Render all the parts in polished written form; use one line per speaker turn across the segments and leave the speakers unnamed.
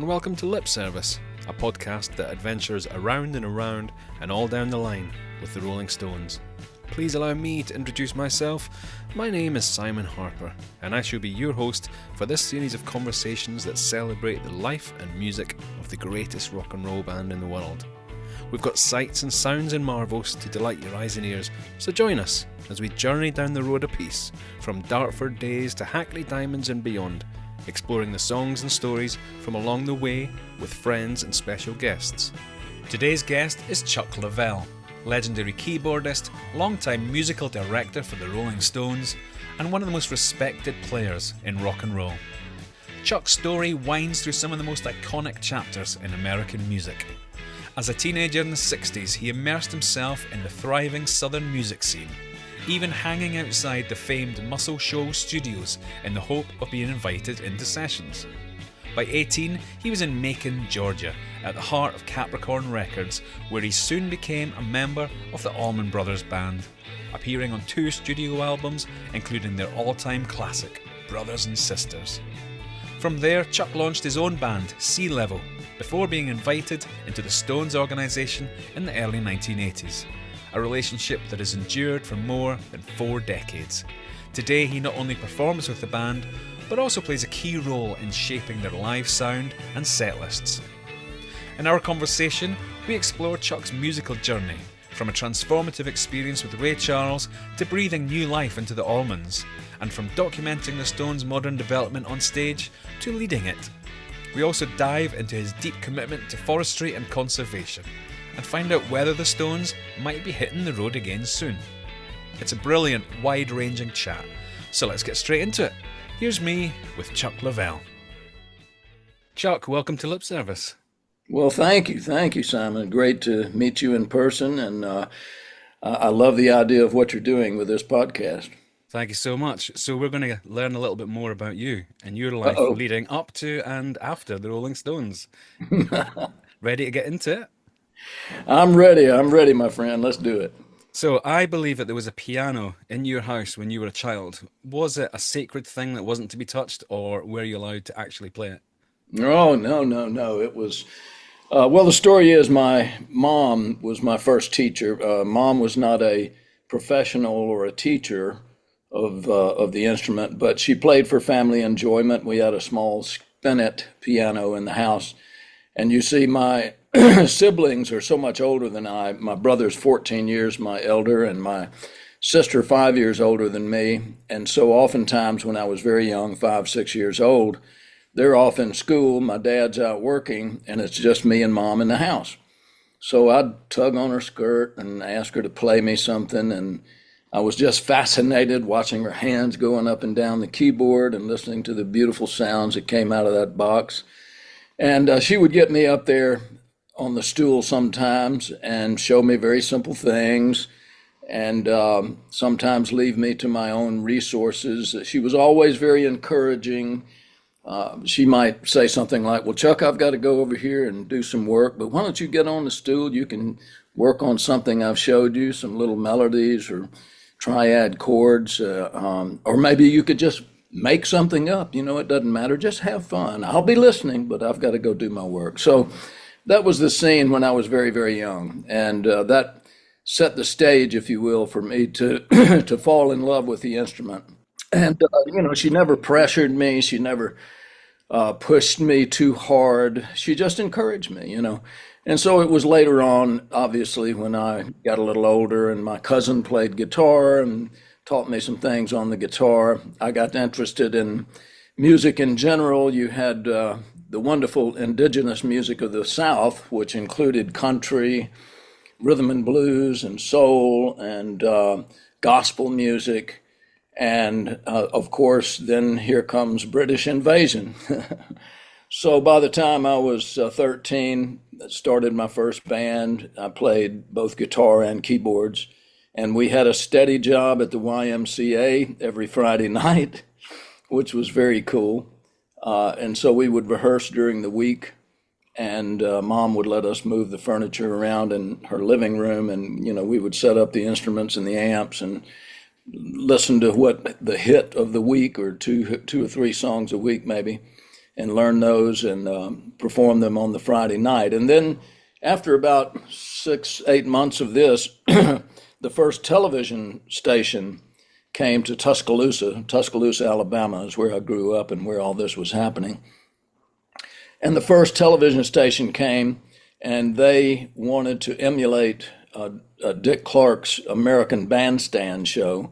and welcome to Lip Service, a podcast that adventures around and all down the line with the Rolling Stones. Please allow me to introduce myself. My name is Simon Harper, and I shall be your host for this series of conversations that celebrate the life and music of the greatest rock and roll band in the world. We've got sights and sounds and marvels to delight your eyes and ears, so join us as we journey down the road a piece, from Dartford days to Hackney Diamonds and beyond, exploring the songs and stories from along the way with friends and special guests. Today's guest is Chuck Leavell, legendary keyboardist, longtime musical director for the Rolling Stones, and one of the most respected players in rock and roll. Chuck's story winds through some of the most iconic chapters in American music. As a teenager in the 60s, he immersed himself in the thriving southern music scene, even hanging outside the famed Muscle Shoals Studios in the hope of being invited into sessions. By 18, he was in Macon, Georgia, at the heart of Capricorn Records, where he soon became a member of the Allman Brothers Band, appearing on 2 studio albums, including their all-time classic, Brothers and Sisters. From there, Chuck launched his own band, Sea Level, before being invited into the Stones organisation in the early 1980s, a relationship that has endured for more than 4 decades. Today, he not only performs with the band, but also plays a key role in shaping their live sound and set lists. In our conversation, we explore Chuck's musical journey, from a transformative experience with Ray Charles to breathing new life into the Allmans, and from documenting the Stones' modern development on stage to leading it. We also dive into his deep commitment to forestry and conservation, and find out whether the Stones might be hitting the road again soon. It's a brilliant, wide-ranging chat, so let's get straight into it. Here's me with Chuck Leavell. Chuck, welcome to Lip Service.
Well, thank you, Simon. Great to meet you in person, and I love the idea of what you're doing with this podcast.
Thank you so much. So we're going to learn a little bit more about you and your life leading up to and after the Rolling Stones. Ready to get into it?
I'm ready, my friend. Let's do it.
So I believe that there was a piano in your house when you were a child. Was it a sacred thing that wasn't to be touched, or were you allowed to actually play it?
Oh, no. It was, well, the story is my mom was my first teacher. Mom was not a professional or a teacher of the instrument, but she played for family enjoyment. We had a small spinet piano in the house. And you see, my siblings are so much older than I. My brother's 14 years my elder, and my sister 5 years older than me. And so oftentimes when I was very young, 5, 6 years old, they're off in school, my dad's out working, and it's just me and mom in the house. So I'd tug on her skirt and ask her to play me something, and I was just fascinated watching her hands going up and down the keyboard and listening to the beautiful sounds that came out of that box. And she would get me up there on the stool sometimes and show me very simple things, and sometimes leave me to my own resources. She was always very encouraging. She might say something like, well, Chuck, I've got to go over here and do some work, but why don't you get on the stool? You can work on something I've showed you, some little melodies or triad chords, or maybe you could just make something up. You know, it doesn't matter. Just have fun. I'll be listening, but I've got to go do my work. So that was the scene when I was very, very young. And that set the stage, if you will, for me to to fall in love with the instrument. And, she never pressured me. She never pushed me too hard. She just encouraged me, And so it was later on, obviously, when I got a little older and my cousin played guitar and taught me some things on the guitar. I got interested in music in general. You had the wonderful indigenous music of the South, which included country, rhythm and blues, and soul, and gospel music. And of course, then here comes British invasion. So by the time I was 13, I started my first band. I played both guitar and keyboards. And we had a steady job at the YMCA every Friday night, which was very cool. And so we would rehearse during the week, and Mom would let us move the furniture around in her living room, and we would set up the instruments and the amps and listen to what the hit of the week, or two or three songs a week maybe. and learn those and perform them on the Friday night. And then after about 6, 8 months of this, the first television station came to Tuscaloosa. Tuscaloosa, Alabama is where I grew up and where all this was happening. And the first television station came, and they wanted to emulate Dick Clark's American Bandstand show,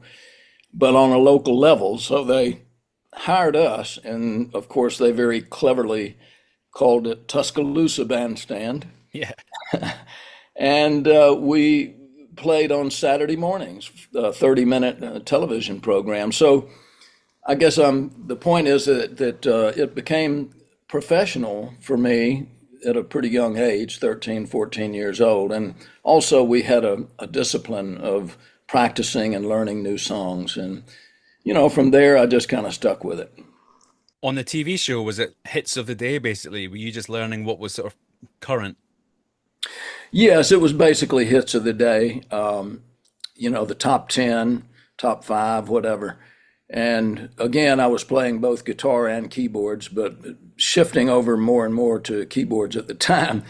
but on a local level. So they hired us, and of course they very cleverly called it Tuscaloosa Bandstand.
Yeah.
And we played on Saturday mornings, 30-minute television program. So I guess the point is that it became professional for me at a pretty young age, 13, 14 years old. And also we had a discipline of practicing and learning new songs. And, from there, I just kind of stuck with it.
On the TV show, was it hits of the day, basically? Were you just learning what was sort of current?
Yes, it was basically hits of the day, the top 10, top 5, whatever. And again, I was playing both guitar and keyboards, but shifting over more and more to keyboards at the time.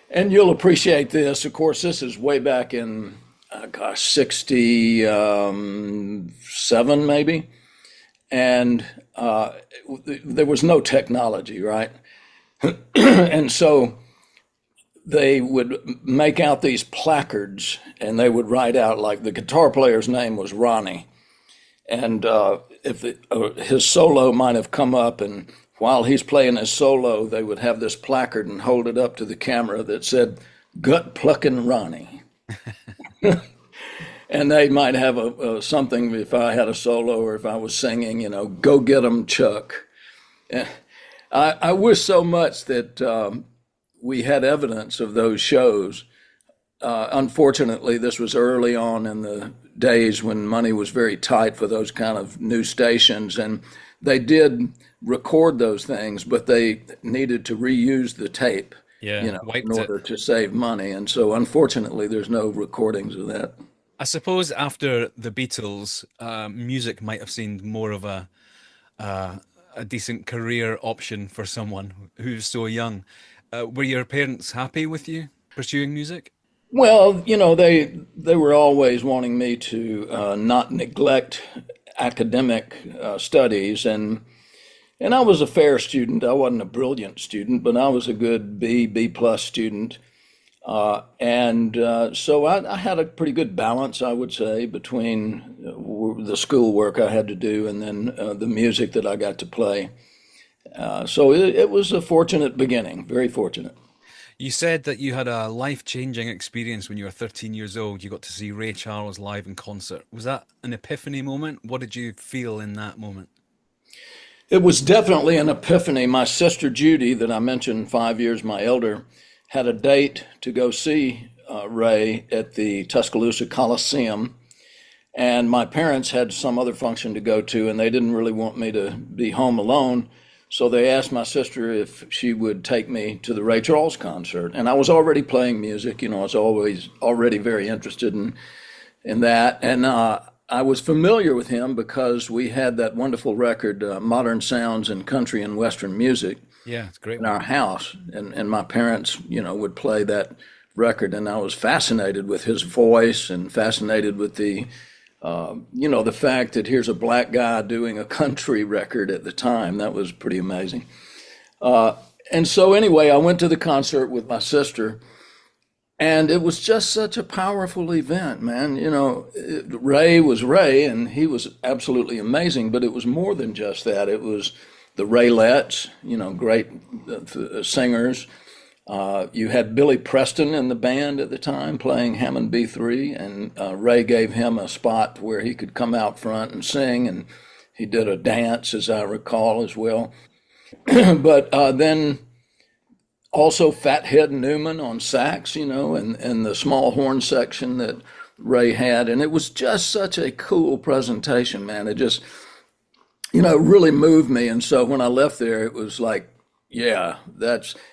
And you'll appreciate this. Of course, this is way back in, 67 maybe. And there was no technology, right? And so they would make out these placards, and they would write out, like, the guitar player's name was Ronnie. And if his solo might have come up, and while he's playing his solo, they would have this placard and hold it up to the camera that said, "Gut Pluckin' Ronnie." And they might have something, if I had a solo or if I was singing, "Go get 'em, Chuck." I wish so much that we had evidence of those shows. Unfortunately, this was early on in the days when money was very tight for those kind of new stations, and they did record those things, but they needed to reuse the tape, in order to save money. And so, unfortunately, there's no recordings of that.
I suppose after the Beatles, music might have seemed more of a decent career option for someone who's so young. Were your parents happy with you pursuing music?
Well, they were always wanting me to not neglect academic studies, and I was a fair student. I wasn't a brilliant student, but I was a good B plus student. So I had a pretty good balance, I would say, between the schoolwork I had to do and then the music that I got to play. So it was a fortunate beginning, very fortunate.
You said that you had a life-changing experience when you were 13 years old. You got to see Ray Charles live in concert. Was that an epiphany moment? What did you feel in that moment?
It was definitely an epiphany. My sister Judy, that I mentioned, 5 years my elder, had a date to go see Ray at the Tuscaloosa Coliseum. And my parents had some other function to go to, and they didn't really want me to be home alone. So they asked my sister if she would take me to the Ray Charles concert. And I was already playing music, I was already very interested in that. And I was familiar with him because we had that wonderful record, Modern Sounds in Country and Western Music.
Yeah, it's great.
In our house. And my parents, would play that record. And I was fascinated with his voice and fascinated with the fact that here's a black guy doing a country record at the time. That was pretty amazing. And so anyway, I went to the concert with my sister, and it was just such a powerful event, man. Ray was Ray, and he was absolutely amazing, but it was more than just that. It was the Raylettes, great singers. You had Billy Preston in the band at the time playing Hammond B3, and Ray gave him a spot where he could come out front and sing, and he did a dance, as I recall, as well. But then also Fathead Newman on sax, and the small horn section that Ray had. And it was just such a cool presentation, man. It just, really moved me. And so when I left there, it was like, yeah,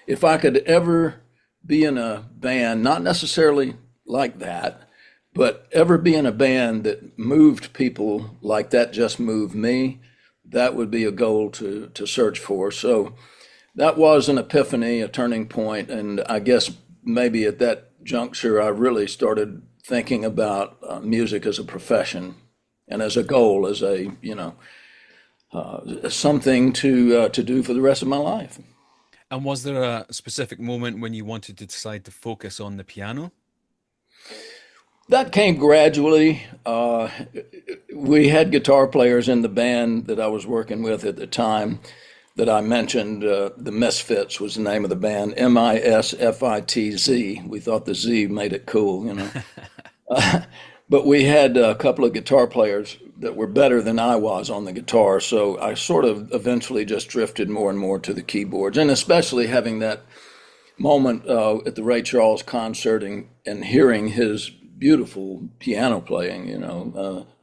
if I could ever be in a band, not necessarily like that, but ever be in a band that moved people like that just moved me, that would be a goal to search for. So that was an epiphany, a turning point, and I guess maybe at that juncture I really started thinking about music as a profession and as a goal, as a something to do for the rest of my life.
And was there a specific moment when you wanted to decide to focus on the piano?
That came gradually. We had guitar players in the band that I was working with at the time that I mentioned. The Misfits was the name of the band, Misfitz. We thought the Z made it cool, you know. But we had a couple of guitar players that were better than I was on the guitar, so I sort of eventually just drifted more and more to the keyboards, and especially having that moment at the Ray Charles concert and hearing his beautiful piano playing,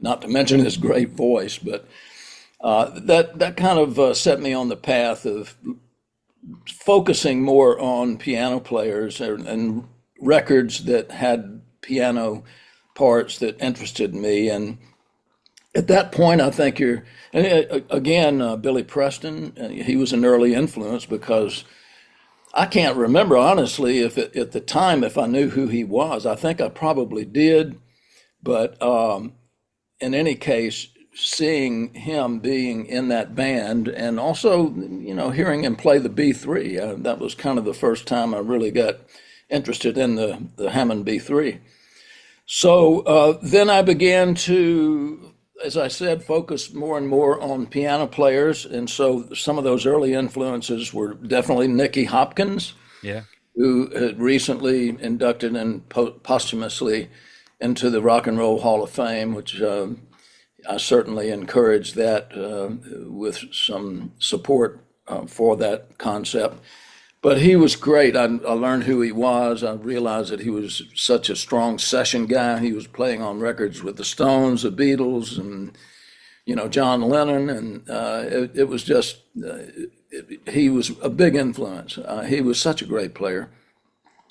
not to mention his great voice, but that kind of set me on the path of focusing more on piano players and records that had piano parts that interested me. And at that point, I think Billy Preston, he was an early influence because I can't remember honestly if at the time if I knew who he was. I think I probably did, but in any case, seeing him being in that band and also hearing him play the B3, that was kind of the first time I really got interested in the Hammond B3. So then I began to, as I said, focus more and more on piano players. And so some of those early influences were definitely Nicky Hopkins, who had recently inducted and posthumously into the Rock and Roll Hall of Fame, which I certainly encourage that with some support for that concept. But he was great. I learned who he was. I realized that he was such a strong session guy. He was playing on records with the Stones, the Beatles, and John Lennon, and it was just he was a big influence. He was such a great player.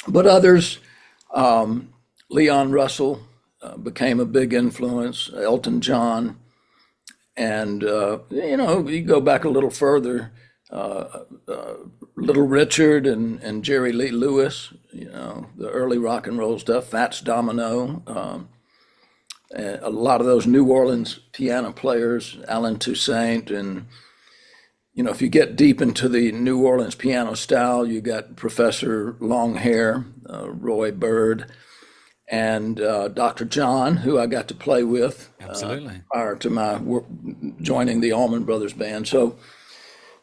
But others, Leon Russell became a big influence. Elton John, and you go back a little further. Little Richard and Jerry Lee Lewis, the early rock and roll stuff, Fats Domino, a lot of those New Orleans piano players, Alan Toussaint, and if you get deep into the New Orleans piano style, you got Professor Longhair, Roy Bird, and Dr. John, who I got to play with prior to my joining the Allman Brothers Band. So.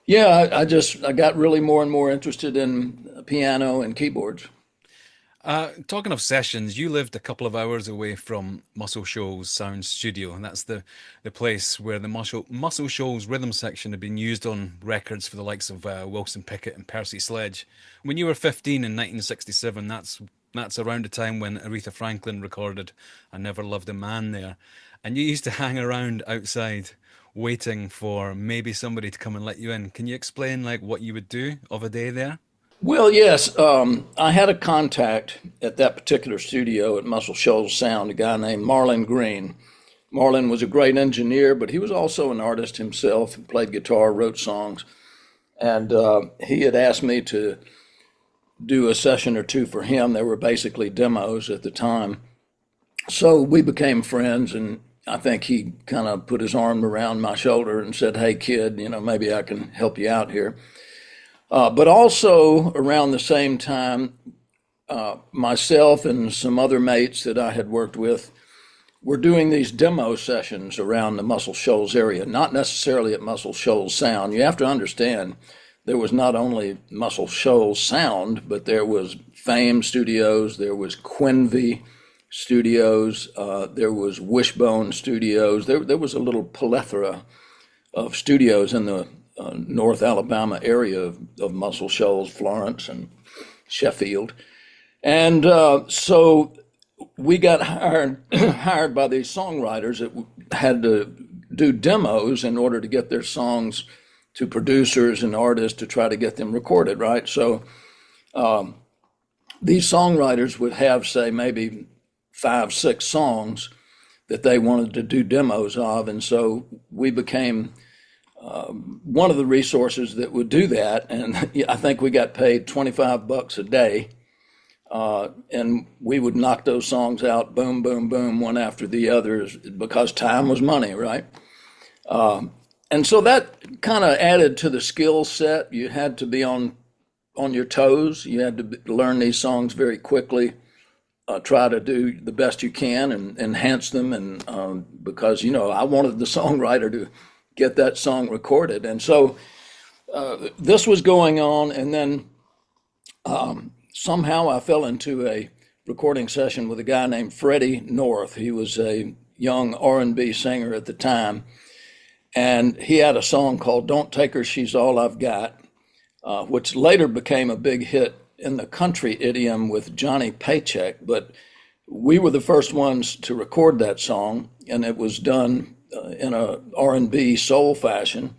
Yeah, I got really more and more interested in piano and keyboards.
Talking of sessions, you lived a couple of hours away from Muscle Shoals Sound Studio, and that's the place where the Muscle Shoals rhythm section had been used on records for the likes of Wilson Pickett and Percy Sledge. When you were 15 in 1967, that's around the time when Aretha Franklin recorded "I Never Loved a Man" there, and you used to hang around outside waiting for maybe somebody to come and let you in. Can you explain what you would do of a day there?
Well, yes. I had a contact at that particular studio at Muscle Shoals Sound, a guy named Marlon Green. Marlon was a great engineer, but he was also an artist himself. He played guitar, wrote songs. And he had asked me to do a session or two for him. They were basically demos at the time. So we became friends, and I think he kind of put his arm around my shoulder and said, "Hey, kid, maybe I can help you out here." But also around the same time, myself and some other mates that I had worked with were doing these demo sessions around the Muscle Shoals area, not necessarily at Muscle Shoals Sound. You have to understand, there was not only Muscle Shoals Sound, but there was Fame Studios, there was Quinvy Studios, there was Wishbone Studios. There was a little plethora of studios in the North Alabama area of Muscle Shoals, Florence, and Sheffield. And so we got hired by these songwriters that had to do demos in order to get their songs to producers and artists to try to get them recorded, right? So these songwriters would have, say, maybe 5, 6 songs that they wanted to do demos of. And so we became one of the resources that would do that. And I think we got paid $25 a day. And we would knock those songs out, boom, boom, boom, one after the other, because time was money, right? And so that kind of added to the skill set. You had to be on your toes. You had to learn these songs very quickly, try to do the best you can and enhance them. And because, I wanted the songwriter to get that song recorded. And so this was going on. And then somehow I fell into a recording session with a guy named Freddie North. He was a young R&B singer at the time. And he had a song called Don't Take Her, She's All I've Got, which later became a big hit in the country idiom with Johnny Paycheck. But we were the first ones to record that song, and it was done in a R&B soul fashion.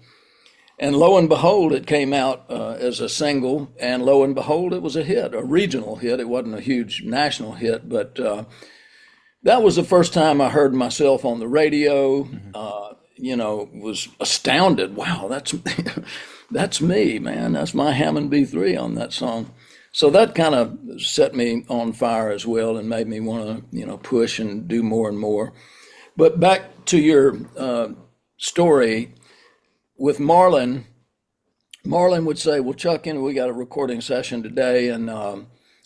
And lo and behold, it came out as a single, and lo and behold, it was a hit, a regional hit. It wasn't a huge national hit, but that was the first time I heard myself on the radio. Was astounded. Wow, that's me, man. That's my Hammond B3 on that song. So that kind of set me on fire as well and made me want to, push and do more and more. But back to your story with Marlon would say, well, Chuck, we got a recording session today, and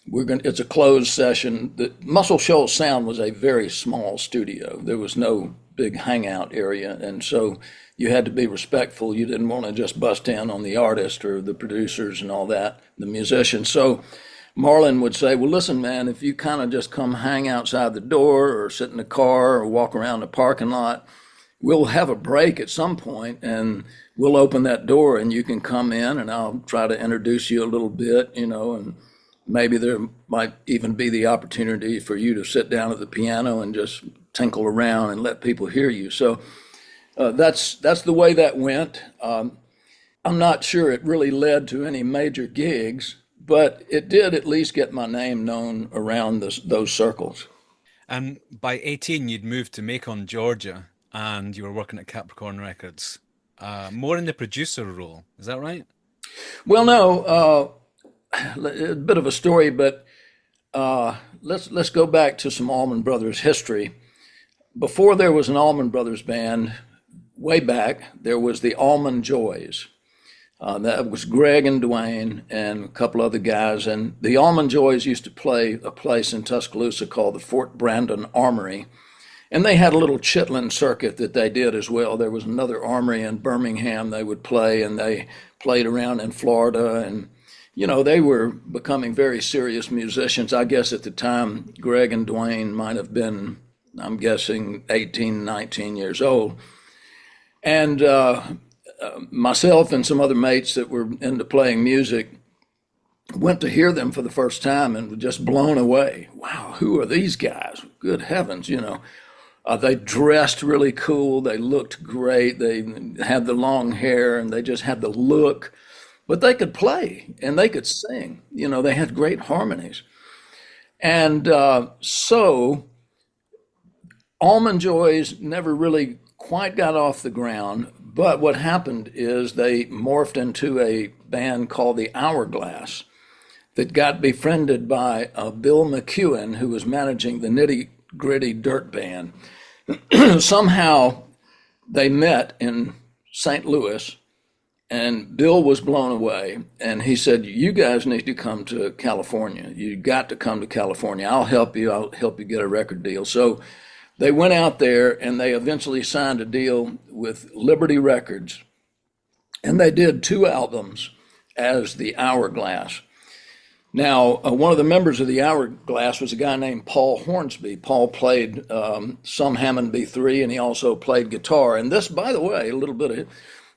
it's a closed session. The Muscle Shoals Sound was a very small studio. There was no big hangout area, and so you had to be respectful. You didn't want to just bust in on the artist or the producers and all that, the musicians. So Marlon would say, well, listen, man, if you kind of just come hang outside the door or sit in the car or walk around the parking lot, we'll have a break at some point, and we'll open that door and you can come in, and I'll try to introduce you a little bit, and maybe there might even be the opportunity for you to sit down at the piano and just tinkle around and let people hear you. So that's the way that went. I'm not sure it really led to any major gigs, but it did at least get my name known around those circles.
And by 18, you'd moved to Macon, Georgia, and you were working at Capricorn Records, more in the producer role. Is that right?
Well, no, a bit of a story, but let's go back to some Allman Brothers history. Before there was an Allman Brothers Band, way back, there was the Allman Joys. That was Greg and Dwayne and a couple other guys. And the Allman Joys used to play a place in Tuscaloosa called the Fort Brandon Armory. And they had a little Chitlin circuit that they did as well. There was another armory in Birmingham they would play, and they played around in Florida. And, they were becoming very serious musicians. I guess at the time, Greg and Dwayne might have been, I'm guessing, 18, 19 years old. And myself and some other mates that were into playing music went to hear them for the first time and were just blown away. Wow, who are these guys? Good heavens, they dressed really cool. They looked great. They had the long hair and they just had the look. But they could play and they could sing. They had great harmonies. And so Allman Joys never really quite got off the ground, but what happened is they morphed into a band called the Hourglass that got befriended by Bill McEwen, who was managing the Nitty Gritty Dirt Band. Somehow they met in St. Louis, and Bill was blown away, and he said, you guys need to come to California. You got to come to California. I'll help you get a record deal. So they went out there and they eventually signed a deal with Liberty Records, and they did 2 albums as the Hourglass. Now, one of the members of the Hourglass was a guy named Paul Hornsby. Paul played some Hammond B3, and he also played guitar. And this, by the way, a little bit of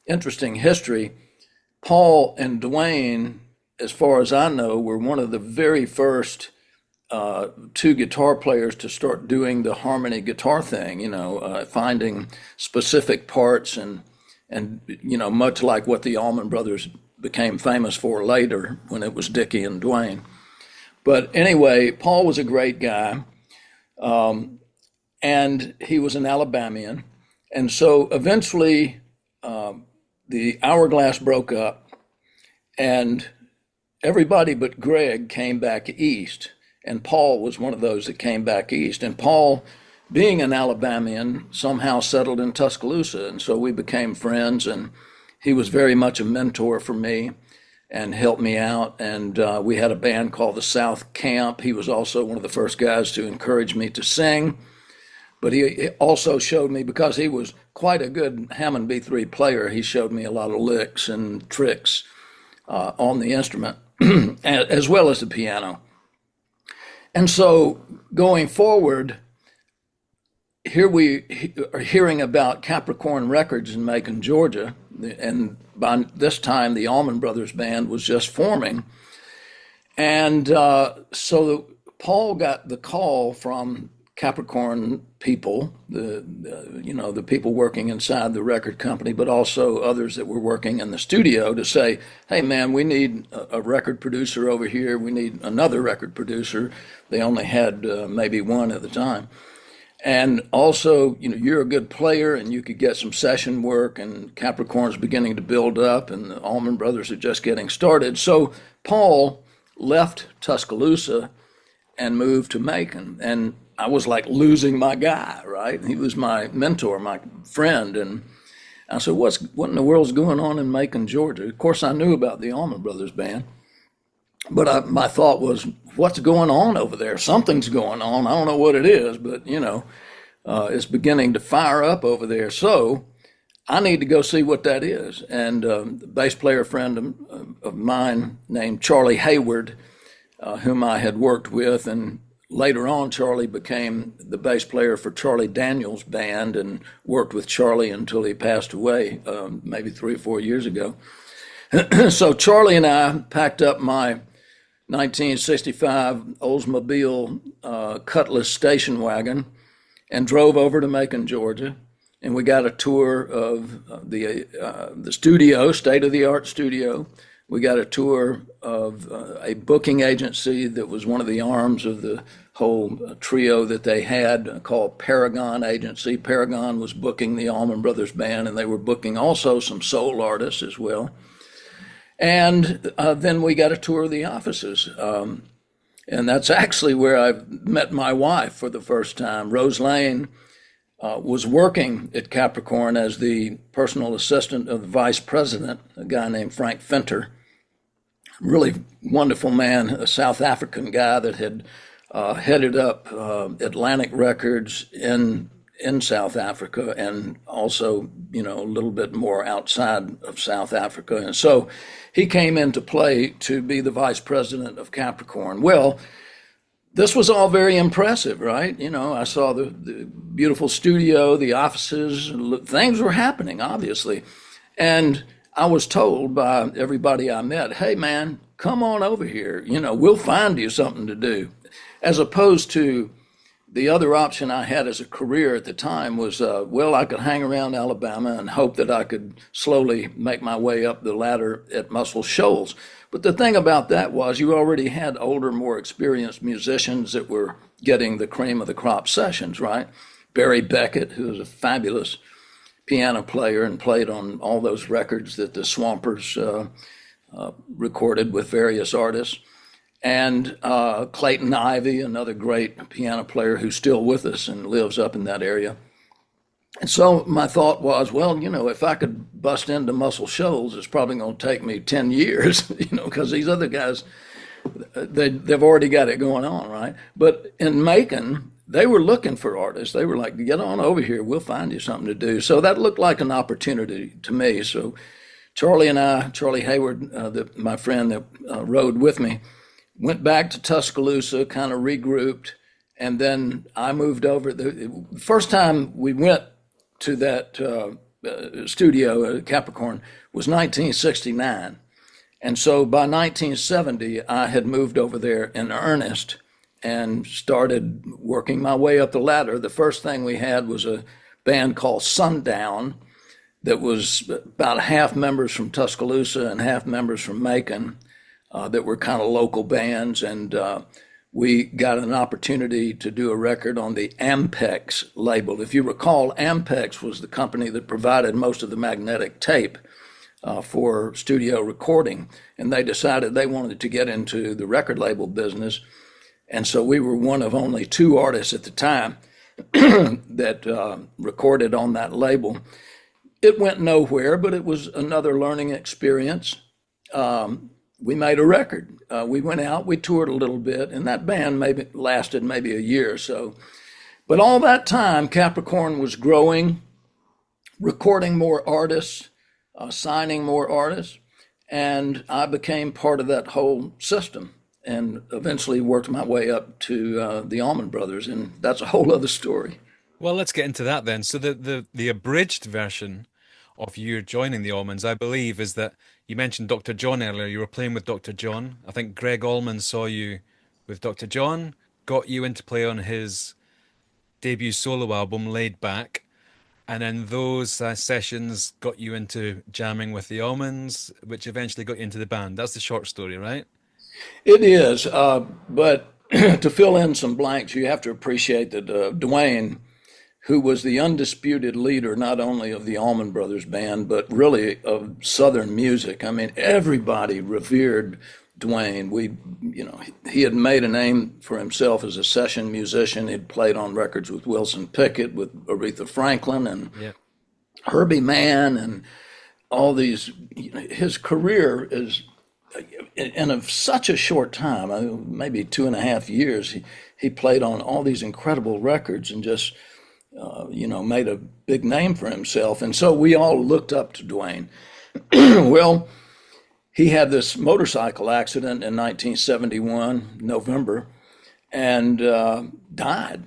interesting history, Paul and Dwayne, as far as I know, were one of the very first 2 guitar players to start doing the harmony guitar thing, finding specific parts and much like what the Allman Brothers became famous for later when it was Dickie and Dwayne. But anyway, Paul was a great guy, and he was an Alabamian. And so eventually the Hourglass broke up, and everybody but Greg came back east. And Paul was one of those that came back east. And Paul, being an Alabamian, somehow settled in Tuscaloosa. And so we became friends, and he was very much a mentor for me and helped me out. And we had a band called the South Camp. He was also one of the first guys to encourage me to sing. But he also showed me, because he was quite a good Hammond B3 player, he showed me a lot of licks and tricks on the instrument, as well as the piano. And so going forward, here we are hearing about Capricorn Records in Macon, Georgia. And by this time, the Allman Brothers Band was just forming. And so Paul got the call from Capricorn people, the people working inside the record company, but also others that were working in the studio, to say, hey man, we need a record producer over here. We need another record producer. They only had maybe one at the time. And also, you're a good player and you could get some session work, and Capricorn's beginning to build up and the Allman Brothers are just getting started. So Paul left Tuscaloosa and moved to Macon. And I was like losing my guy, right? He was my mentor, my friend. And I said, what in the world's going on in Macon, Georgia? Of course, I knew about the Allman Brothers Band, but my thought was, what's going on over there? Something's going on. I don't know what it is, but, it's beginning to fire up over there. So I need to go see what that is. And the bass player friend of mine named Charlie Hayward, whom I had worked with, and later on, Charlie became the bass player for Charlie Daniels' band and worked with Charlie until he passed away, maybe 3 or 4 years ago. So Charlie and I packed up my 1965 Oldsmobile Cutlass station wagon and drove over to Macon, Georgia. And we got a tour of the studio, state-of-the-art studio. We got a tour of a booking agency that was one of the arms of the whole trio that they had, called Paragon Agency. Paragon was booking the Allman Brothers Band, and they were booking also some soul artists as well. And then we got a tour of the offices. And that's actually where I met my wife for the first time. Rose Lane was working at Capricorn as the personal assistant of the vice president, a guy named Frank Fenter. Really wonderful man, a South African guy that had headed up Atlantic Records in South Africa, and also, a little bit more outside of South Africa. And so he came into play to be the vice president of Capricorn. Well, this was all very impressive, right? I saw the beautiful studio, the offices, things were happening, obviously. And I was told by everybody I met, hey man, come on over here. We'll find you something to do. As opposed to the other option I had as a career at the time was, I could hang around Alabama and hope that I could slowly make my way up the ladder at Muscle Shoals. But the thing about that was you already had older, more experienced musicians that were getting the cream of the crop sessions, right? Barry Beckett, who was a fabulous piano player and played on all those records that the Swampers recorded with various artists. And Clayton Ivey, another great piano player who's still with us and lives up in that area. And so my thought was, if I could bust into Muscle Shoals, it's probably going to take me 10 years, because these other guys, they've already got it going on, right? But in Macon, they were looking for artists. They were like, get on over here. We'll find you something to do. So that looked like an opportunity to me. So Charlie and I, Charlie Hayward, my friend that rode with me, went back to Tuscaloosa, kind of regrouped, and then I moved over. The first time we went to that studio at Capricorn was 1969. And so by 1970, I had moved over there in earnest and started working my way up the ladder. The first thing we had was a band called Sundown that was about half members from Tuscaloosa and half members from Macon that were kind of local bands. And we got an opportunity to do a record on the Ampex label. If you recall, Ampex was the company that provided most of the magnetic tape for studio recording, and they decided they wanted to get into the record label business. And so we were one of only two artists at the time that recorded on that label. It went nowhere, but it was another learning experience. We made a record. We went out, we toured a little bit, and that band lasted maybe a year or so. But all that time, Capricorn was growing, recording more artists, signing more artists, and I became part of that whole system and eventually worked my way up to the Allman Brothers, and that's a whole other story.
Well, let's get into that then. So the abridged version of you joining the Allmans, I believe, is that you mentioned Dr. John earlier. You were playing with Dr. John. I think Greg Allman saw you with Dr. John, got you into play on his debut solo album, Laid Back, and then those sessions got you into jamming with the Allmans, which eventually got you into the band. That's the short story, right?
It is, but to fill in some blanks, you have to appreciate that Dwayne, who was the undisputed leader not only of the Allman Brothers Band, but really of Southern music. I mean, everybody revered Dwayne. He had made a name for himself as a session musician. He'd played on records with Wilson Pickett, with Aretha Franklin, and Herbie Mann, and all these. His career is, in such a short time, maybe 2.5 years, he played on all these incredible records and just, made a big name for himself. And so we all looked up to Dwayne. Well, he had this motorcycle accident in 1971, November, and died.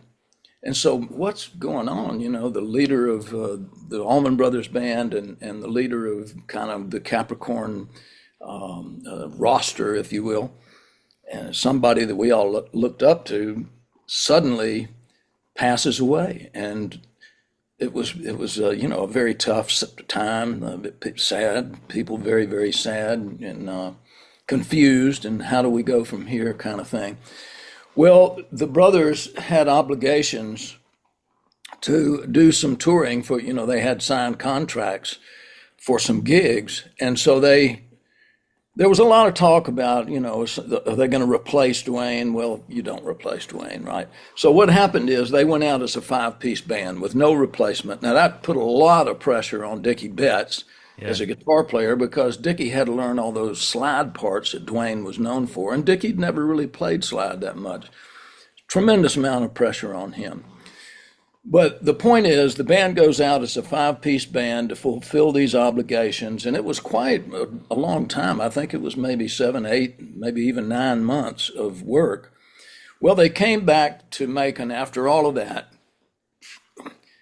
And so what's going on? The leader of the Allman Brothers Band and the leader of kind of the Capricorn roster, if you will, and somebody that we all looked up to suddenly passes away. And it was a very tough time, sad, people very, very sad and confused, and how do we go from here kind of thing. Well, the brothers had obligations to do some touring for, they had signed contracts for some gigs. And so there was a lot of talk about, are they going to replace Dwayne? Well, you don't replace Dwayne, right? So what happened is they went out as a 5-piece band with no replacement. Now that put a lot of pressure on Dickie Betts as a guitar player, because Dickie had to learn all those slide parts that Dwayne was known for, and Dickie'd never really played slide that much. Tremendous amount of pressure on him. But the point is, the band goes out as a 5-piece band to fulfill these obligations, and it was quite a long time. I think it was maybe 7, 8, maybe even 9 months of work. Well, they came back to Macon after all of that.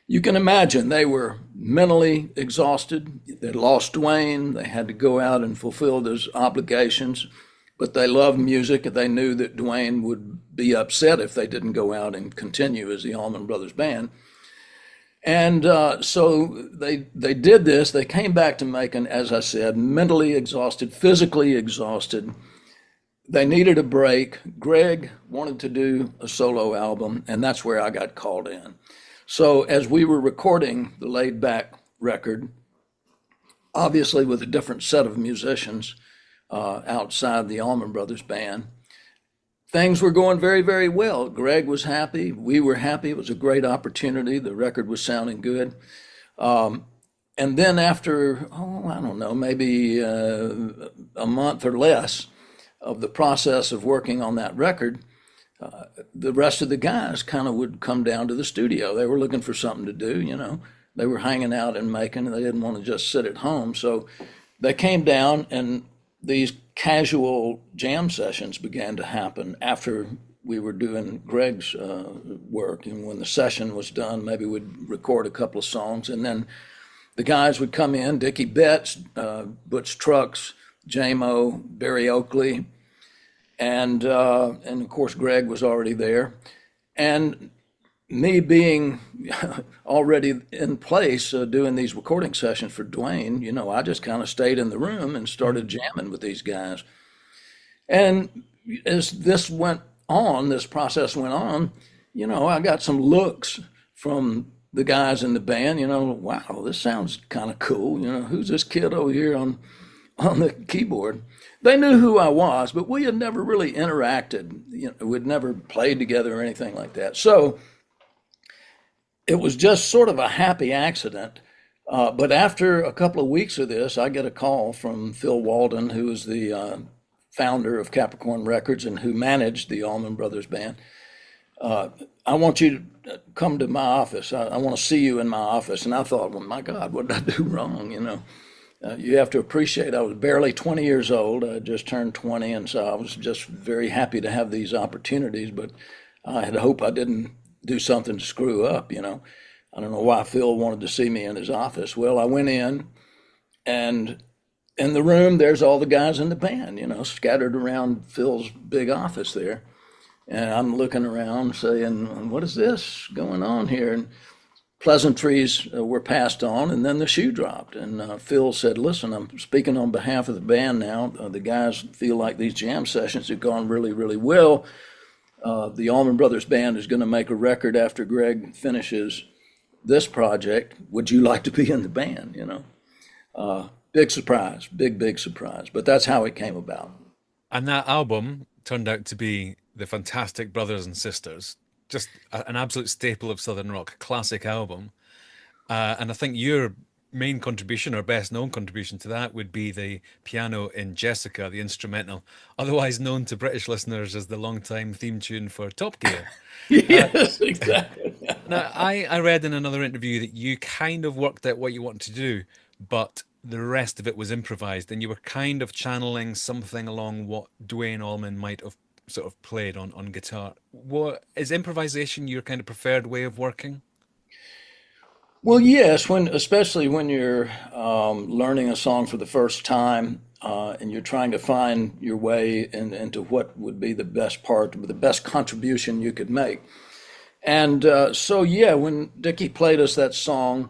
You can imagine they were mentally exhausted. They'd lost Dwayne. They had to go out and fulfill those obligations, but they loved music, and they knew that Dwayne would be upset if they didn't go out and continue as the Allman Brothers Band. And so they did this. They came back to Macon, as I said, mentally exhausted, physically exhausted. They needed a break. Greg wanted to do a solo album, and that's where I got called in. So as we were recording the Laid Back record, obviously with a different set of musicians outside the Allman Brothers Band, things were going very, very well. Greg was happy. We were happy. It was a great opportunity. The record was sounding good. And then after, I don't know, maybe a month or less of the process of working on that record, the rest of the guys kind of would come down to the studio. They were looking for something to do, They were hanging out in Macon, and they didn't want to just sit at home. So they came down, and these casual jam sessions began to happen after we were doing Greg's work. And when the session was done, maybe we'd record a couple of songs, and then the guys would come in, Dickie Betts, Butch Trucks, J-Mo, Barry Oakley, and of course Greg was already there. And me being already in place doing these recording sessions for Dwayne, I just kind of stayed in the room and started jamming with these guys. And as this process went on, I got some looks from the guys in the band, wow, this sounds kind of cool. Who's this kid over here on the keyboard? They knew who I was, but we had never really interacted. We'd never played together or anything like that. So it was just sort of a happy accident. But after a couple of weeks of this, I get a call from Phil Walden, who is the founder of Capricorn Records and who managed the Allman Brothers Band. I want you to come to my office. I want to see you in my office. And I thought, well, my God, what did I do wrong? You have to appreciate I was barely 20 years old. I just turned 20, and so I was just very happy to have these opportunities. But I had hoped I didn't do something to screw up. I don't know why Phil wanted to see me in his office. Well, I went in, and in the room, there's all the guys in the band, scattered around Phil's big office there. And I'm looking around saying, what is this going on here? And pleasantries were passed on, and then the shoe dropped. And Phil said, listen, I'm speaking on behalf of the band now. The guys feel like these jam sessions have gone really, really well. The Allman Brothers Band is going to make a record after Greg finishes this project. Would you like to be in the band? Big surprise, big surprise. But that's how it came about.
And that album turned out to be the fantastic Brothers and Sisters, just an absolute staple of Southern rock, classic album. And I think your main contribution or best known contribution to that would be the piano in Jessica, the instrumental, otherwise known to British listeners as the longtime theme tune for Top Gear.
Yes, exactly.
Now, I read in another interview that you kind of worked out what you wanted to do, but the rest of it was improvised, and you were kind of channeling something along what Duane Allman might have sort of played on guitar. What is improvisation your kind of preferred way of working?
Well, yes, especially when you're learning a song for the first time, and you're trying to find your way into what would be the best part, the best contribution you could make. And so, yeah, when Dickie played us that song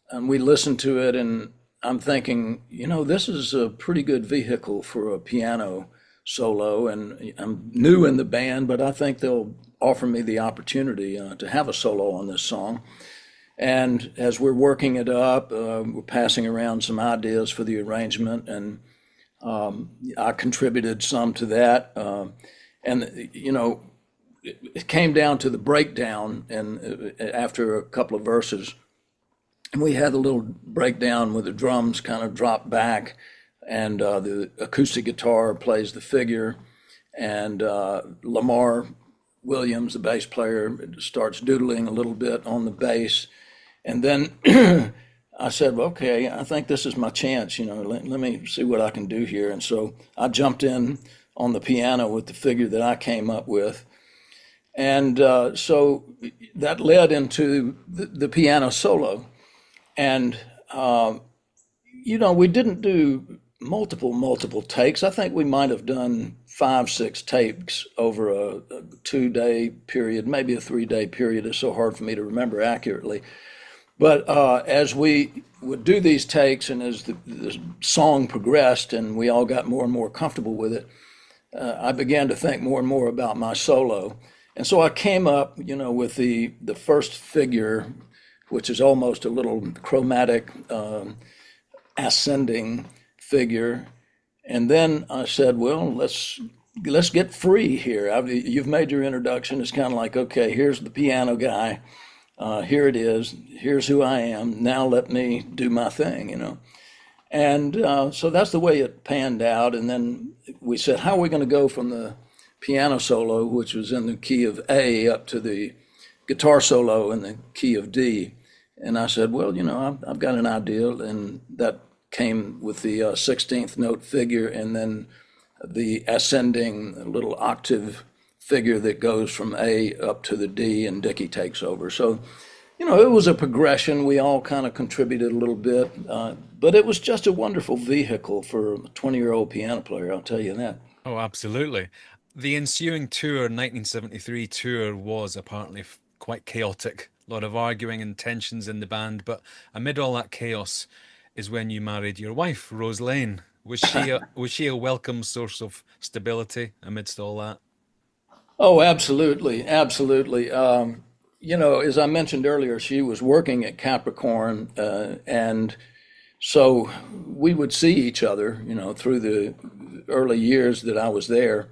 and we listened to it, and I'm thinking, this is a pretty good vehicle for a piano solo. And I'm new in the band, but I think they'll offer me the opportunity to have a solo on this song. And as we're working it up, we're passing around some ideas for the arrangement, and I contributed some to that. And it came down to the breakdown, and after a couple of verses, and we had a little breakdown where the drums kind of drop back, and the acoustic guitar plays the figure, and Lamar Williams, the bass player, starts doodling a little bit on the bass. And then I said, well, okay, I think this is my chance, let me see what I can do here. And so I jumped in on the piano with the figure that I came up with. And so that led into the piano solo. And, we didn't do multiple takes. I think we might have done 5-6 takes over a 2-day period, maybe a 3-day period. It's so hard for me to remember accurately. But as we would do these takes, and as the song progressed and we all got more and more comfortable with it, I began to think more and more about my solo. And so I came up, with the first figure, which is almost a little chromatic ascending figure. And then I said, well, let's get free here. You've made your introduction. It's kind of like, okay, here's the piano guy. Here it is. Here's who I am. Now let me do my thing, And so that's the way it panned out. And then we said, how are we going to go from the piano solo, which was in the key of A, up to the guitar solo in the key of D? And I said, well, I've got an idea. And that came with the 16th note figure, and then the ascending little octave figure that goes from A up to the D, and Dickie takes over. So, it was a progression. We all kind of contributed a little bit, but it was just a wonderful vehicle for a 20-year-old piano player, I'll tell you that.
Oh, absolutely. The ensuing tour, 1973 tour, was apparently quite chaotic. A lot of arguing and tensions in the band, but amid all that chaos is when you married your wife, Rose Lane. Was she a welcome source of stability amidst all that?
Oh, absolutely, absolutely. as I mentioned earlier, she was working at Capricorn, and so we would see each other, through the early years that I was there.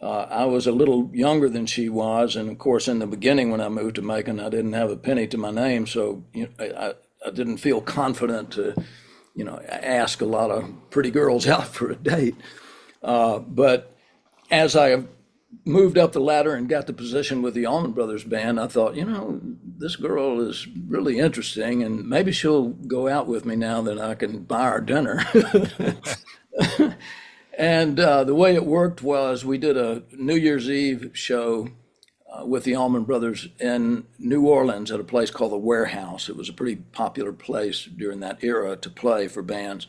I was a little younger than she was, and of course, in the beginning when I moved to Macon, I didn't have a penny to my name, so I didn't feel confident to, ask a lot of pretty girls out for a date. But as I moved up the ladder and got the position with the Allman Brothers Band, I thought, this girl is really interesting, and maybe she'll go out with me now that I can buy her dinner. And the way it worked was we did a New Year's Eve show with the Allman Brothers in New Orleans at a place called the Warehouse. It was a pretty popular place during that era to play for bands.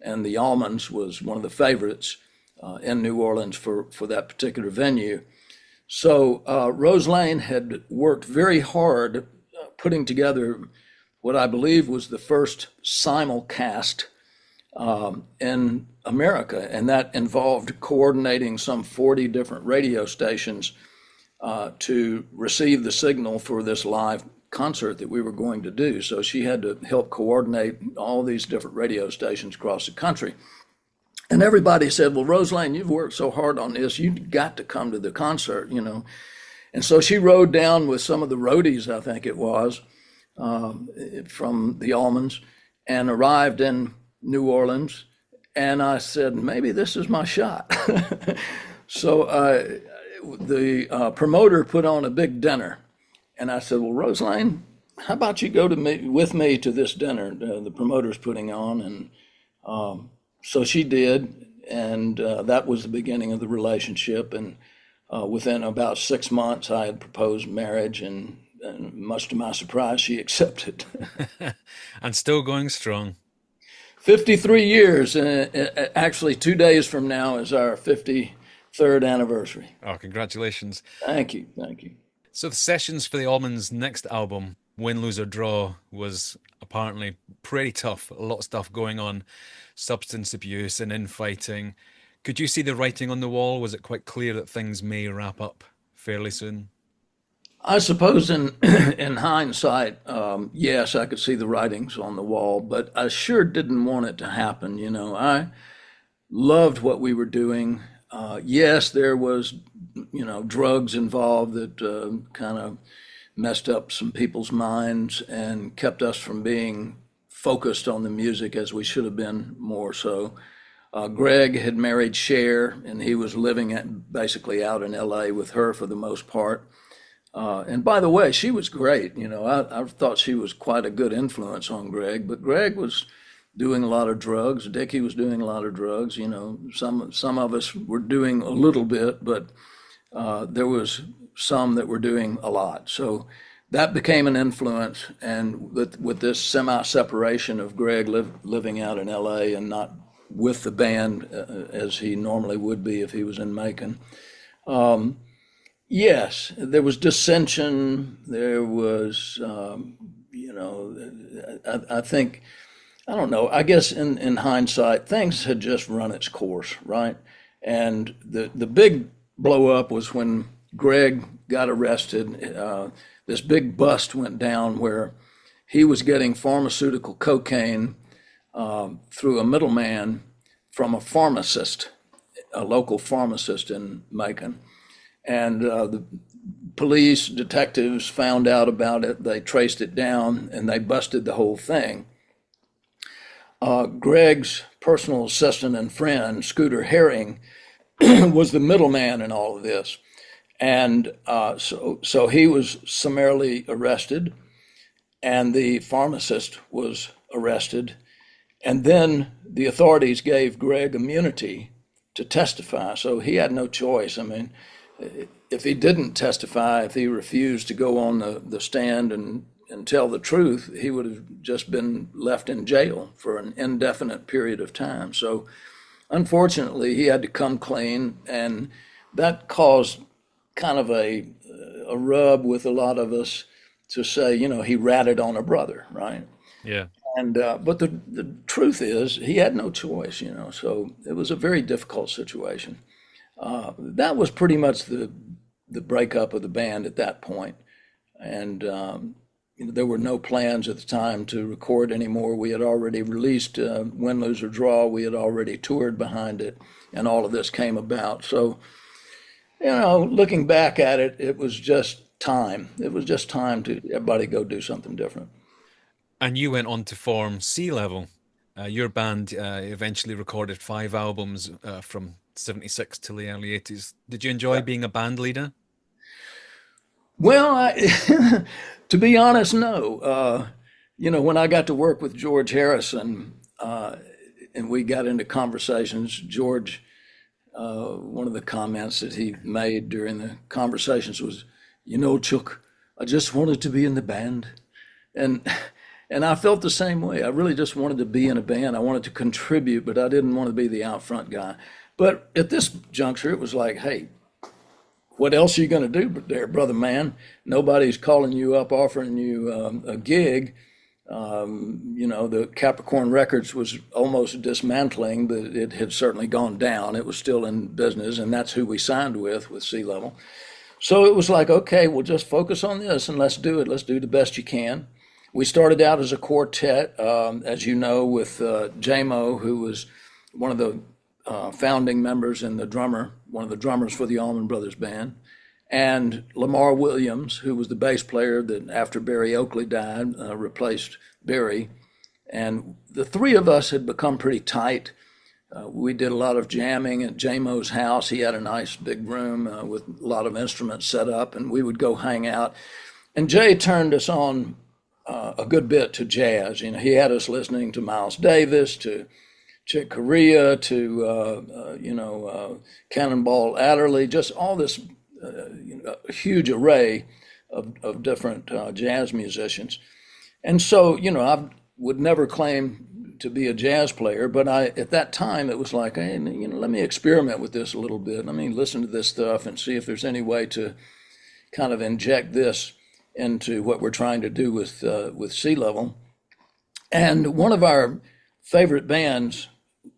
And the Allmans was one of the favorites in New Orleans for that particular venue. So Rose Lane had worked very hard putting together what I believe was the first simulcast in America, and that involved coordinating some 40 different radio stations to receive the signal for this live concert that we were going to do. So she had to help coordinate all these different radio stations across the country. And everybody said, well, Rose Lane, you've worked so hard on this, you've got to come to the concert, And so she rode down with some of the roadies, I think it was, from the Allmans, and arrived in New Orleans. And I said, maybe this is my shot. So the promoter put on a big dinner. And I said, well, Rose Lane, how about you go with me to this dinner the promoter's putting on? And so she did. And that was the beginning of the relationship. And within about 6 months, I had proposed marriage, and much to my surprise, she accepted.
And still going strong.
53 years. Actually, 2 days from now is our 53rd anniversary.
Oh, congratulations.
Thank you. Thank you.
So the sessions for the Allmans' next album, Win, Lose or Draw, was apparently pretty tough. A lot of stuff going on, substance abuse and infighting. Could you see the writing on the wall? Was it quite clear that things may wrap up fairly soon?
I suppose in hindsight, yes, I could see the writings on the wall, but I sure didn't want it to happen. I loved what we were doing. Yes, there was, drugs involved that kind of messed up some people's minds and kept us from being focused on the music as we should have been more so. Greg had married Cher, and he was living basically out in LA with her for the most part. And by the way, she was great. I thought she was quite a good influence on Greg, but Greg was doing a lot of drugs. Dickie was doing a lot of drugs. Some of us were doing a little bit, but there was some that were doing a lot. So that became an influence. And with this semi-separation of Greg living out in LA and not with the band as he normally would be if he was in Macon, yes, there was dissension. There was, I think, I don't know, I guess in hindsight, things had just run its course, right? And the big blow up was when Greg got arrested. This big bust went down where he was getting pharmaceutical cocaine through a middleman from a pharmacist, a local pharmacist in Macon. And the police detectives found out about it. They traced it down and they busted the whole thing. Greg's personal assistant and friend, Scooter Herring, was the middleman in all of this. And so he was summarily arrested, and the pharmacist was arrested. And then the authorities gave Greg immunity to testify. So he had no choice. I mean, if he didn't testify, if he refused to go on the stand and tell the truth, he would have just been left in jail for an indefinite period of time. So unfortunately, he had to come clean, and that caused kind of a rub with a lot of us to say, he ratted on a brother, right?
Yeah.
And but the truth is, he had no choice, so it was a very difficult situation. That was pretty much the breakup of the band at that point. And there were no plans at the time to record anymore. We had already released Win, Lose, or Draw. We had already toured behind it, and all of this came about. So, looking back at it, it was just time. It was just time to everybody go do something different.
And you went on to form Sea Level. Your band eventually recorded 5 albums from 76 till the early 80s. Did you enjoy being a band leader?
Well, to be honest, no. When I got to work with George Harrison and we got into conversations, George, one of the comments that he made during the conversations was, Chuck, I just wanted to be in the band. And I felt the same way. I really just wanted to be in a band. I wanted to contribute, but I didn't want to be the out front guy. But at this juncture, it was like, hey, what else are you going to do there, brother man? Nobody's calling you up, offering you a gig. The Capricorn Records was almost dismantling, but it had certainly gone down. It was still in business, and that's who we signed with Sea Level. So it was like, okay, we'll just focus on this and let's do it. Let's do the best you can. We started out as a quartet, as you know, with J-Mo, who was one of the founding members and one of the drummers for the Allman Brothers Band, and Lamar Williams, who was the bass player that after Barry Oakley died, replaced Barry. And the three of us had become pretty tight. We did a lot of jamming at J-Mo's house. He had a nice big room with a lot of instruments set up, and we would go hang out. And Jay turned us on a good bit to jazz. He had us listening to Miles Davis, to Chick Corea, to Cannonball Adderley, just all this huge array of different jazz musicians. And so, I would never claim to be a jazz player, but at that time it was like, hey, let me experiment with this a little bit. Let me listen to this stuff and see if there's any way to kind of inject this into what we're trying to do with Sea Level. And one of our favorite bands,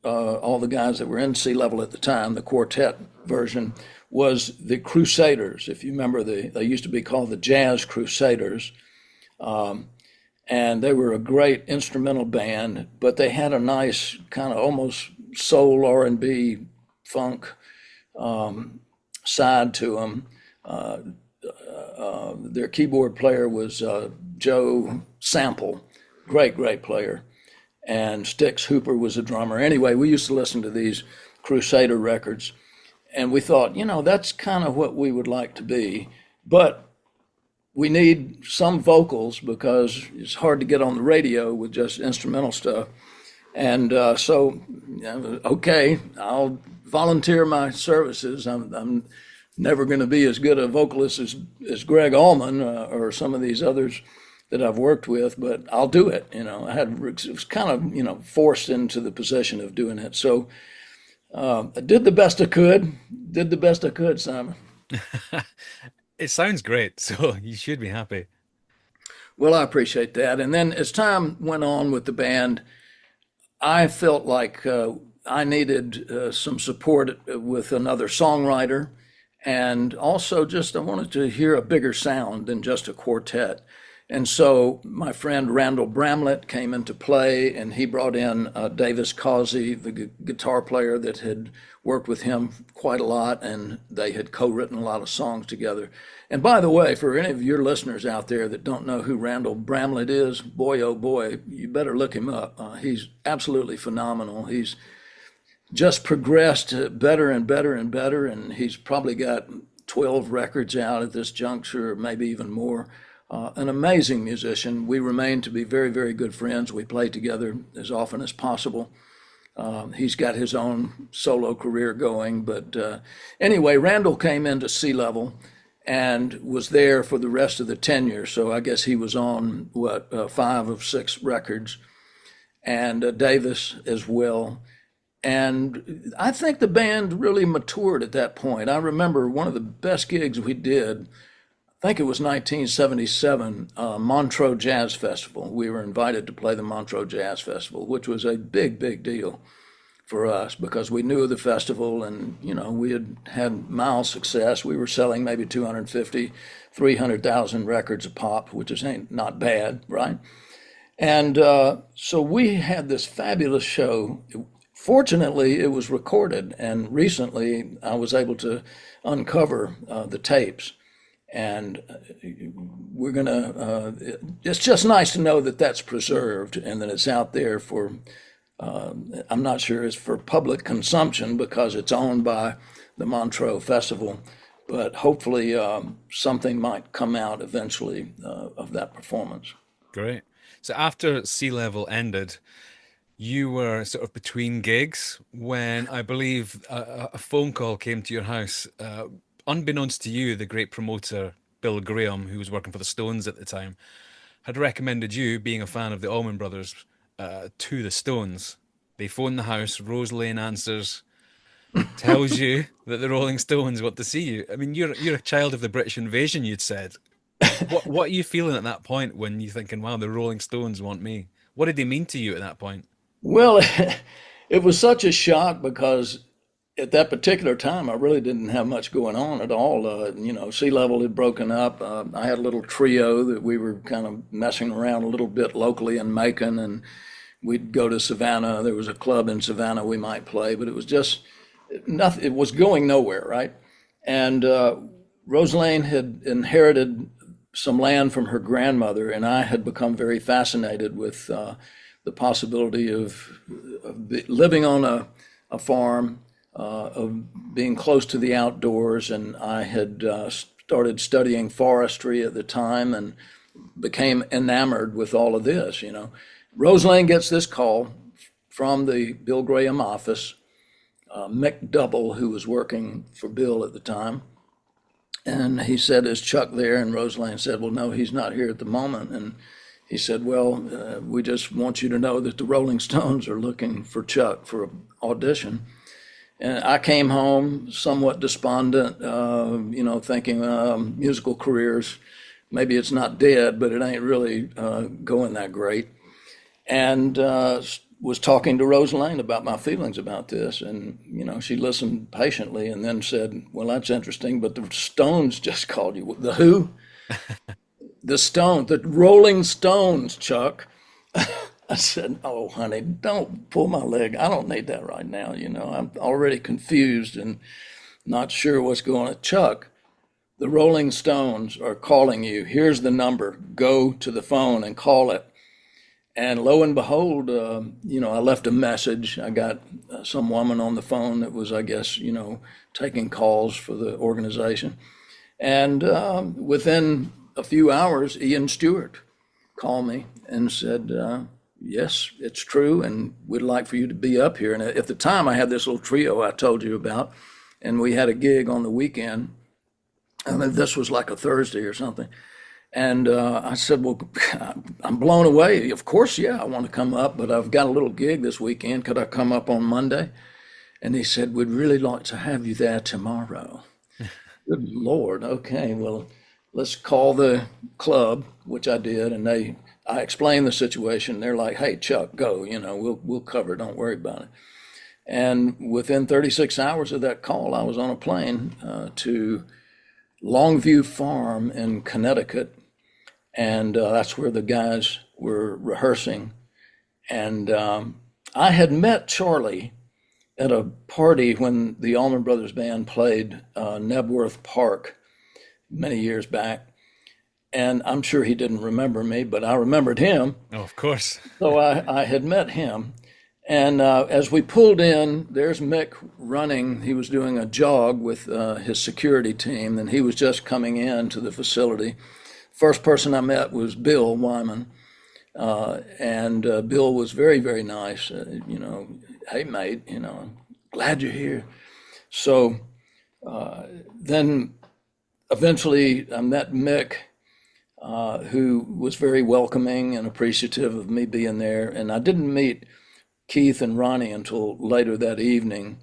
all the guys that were in Sea Level at the time, the quartet version, was the Crusaders. If you remember, they used to be called the Jazz Crusaders. And they were a great instrumental band, but they had a nice kind of almost soul R&B funk side to them. Their keyboard player was Joe Sample, great player. And Styx Hooper was a drummer. Anyway, we used to listen to these Crusader records, and we thought, that's kind of what we would like to be. But we need some vocals because it's hard to get on the radio with just instrumental stuff. And so, okay, I'll volunteer my services. I'm never going to be as good a vocalist as Greg Allman or some of these others that I've worked with, but It was kind of, forced into the position of doing it. So I did the best I could, Simon.
It sounds great, so you should be happy.
Well, I appreciate that. And then as time went on with the band, I felt like I needed some support with another songwriter. And also I wanted to hear a bigger sound than just a quartet. And so my friend Randall Bramlett came into play, and he brought in Davis Causey, the guitar player that had worked with him quite a lot, and they had co-written a lot of songs together. And by the way, for any of your listeners out there that don't know who Randall Bramlett is, boy, oh boy, you better look him up. He's absolutely phenomenal. He's just progressed better and better and better, and he's probably got 12 records out at this juncture, maybe even more. An amazing musician. We remain to be very, very good friends. We play together as often as possible. He's got his own solo career going. But anyway, Randall came into Sea Level and was there for the rest of the tenure. So I guess he was on, 5 of 6 records. And Davis as well. And I think the band really matured at that point. I remember one of the best gigs we did, I think it was 1977, Montreux Jazz Festival. We were invited to play the Montreux Jazz Festival, which was a big, big deal for us because we knew of the festival and, we had had mild success. We were selling maybe 250, 300,000 records a pop, which is ain't not bad, right? And so we had this fabulous show. Fortunately, it was recorded, and recently I was able to uncover the tapes. And we're gonna. It's just nice to know that that's preserved and that it's out there for. I'm not sure it's for public consumption because it's owned by the Montreux Festival, but hopefully something might come out eventually of that performance.
Great. So after Sea Level ended, you were sort of between gigs when I believe a phone call came to your house. Unbeknownst to you, the great promoter Bill Graham, who was working for the Stones at the time, had recommended you, being a fan of the Allman Brothers, to the Stones. They phone the house, Rose Lane answers, tells you that the Rolling Stones want to see you. I mean, you're a child of the British invasion, you'd said. What are you feeling at that point when you're thinking, wow, the Rolling Stones want me? What did they mean to you at that point?
Well, it was such a shock because at that particular time, I really didn't have much going on at all. Sea Level had broken up. I had a little trio that we were kind of messing around a little bit locally in Macon, and we'd go to Savannah. There was a club in Savannah we might play, but it was just nothing. It was going nowhere, right? And Rosalane had inherited some land from her grandmother, and I had become very fascinated with the possibility of living on a farm, of being close to the outdoors. And I had started studying forestry at the time and became enamored with all of this, Rosalane gets this call from the Bill Graham office, Mick Double, who was working for Bill at the time. And he said, is Chuck there? And Rosalane said, well, no, he's not here at the moment. And he said, well, we just want you to know that the Rolling Stones are looking for Chuck for an audition. And I came home somewhat despondent, thinking musical careers, maybe it's not dead, but it ain't really going that great. And was talking to Rosalane about my feelings about this. And, she listened patiently and then said, well, that's interesting, but the Stones just called you. The who? The Stones, the Rolling Stones, Chuck. I said, oh, honey, don't pull my leg. I don't need that right now. I'm already confused and not sure what's going on. Chuck, the Rolling Stones are calling you. Here's the number. Go to the phone and call it. And lo and behold, I left a message. I got some woman on the phone that was, I guess, taking calls for the organization. And within a few hours, Ian Stewart called me and said, yes, it's true, and we'd like for you to be up here. And at the time, I had this little trio I told you about, and we had a gig on the weekend. I mean, this was like a Thursday or something. And I said, well, I'm blown away. Of course, yeah, I want to come up, but I've got a little gig this weekend. Could I come up on Monday? And he said, we'd really like to have you there tomorrow. Good Lord. Okay, well, let's call the club, which I did. And I explained the situation. They're like, hey, Chuck, go, we'll cover it. Don't worry about it. And within 36 hours of that call, I was on a plane to Longview Farm in Connecticut. And that's where the guys were rehearsing. And I had met Charlie at a party when the Allman Brothers Band played Nebworth Park many years back. And I'm sure he didn't remember me, but I remembered him.
Oh, of course.
So I had met him. And as we pulled in, there's Mick running. He was doing a jog with his security team, and he was just coming in to the facility. First person I met was Bill Wyman. And Bill was very, very nice. Hey, mate, glad you're here. So then eventually I met Mick, who was very welcoming and appreciative of me being there. And I didn't meet Keith and Ronnie until later that evening.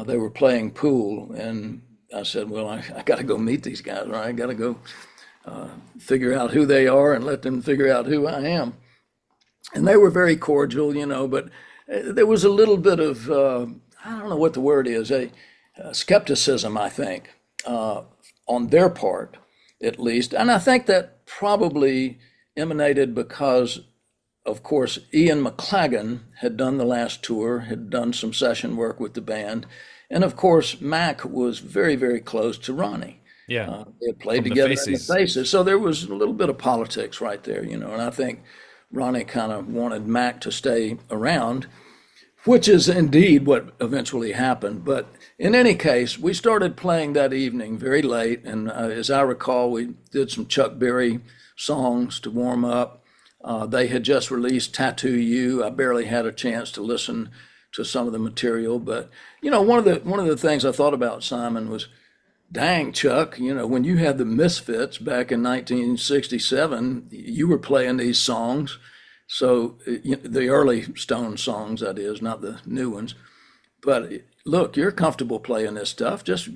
They were playing pool, and I said, well, I got to go meet these guys, right? I got to go figure out who they are and let them figure out who I am. And they were very cordial, but there was a little bit of, I don't know what the word is, a skepticism, I think, on their part, at least. And I think that probably emanated because, of course, Ian McClagan had done the last tour, had done some session work with the band. And of course, Mac was very, very close to Ronnie.
Yeah,
They had played
from the
together in the
Faces.
Faces. So there was a little bit of politics right there, and I think Ronnie kind of wanted Mac to stay around, which is indeed what eventually happened. But in any case, we started playing that evening very late. And as I recall, we did some Chuck Berry songs to warm up. They had just released Tattoo You. I barely had a chance to listen to some of the material. But, one of the things I thought about, Simon, was, dang, Chuck, when you had the Misfits back in 1967, you were playing these songs. So the early Stone songs, that is, not the new ones. But look, you're comfortable playing this stuff. Just,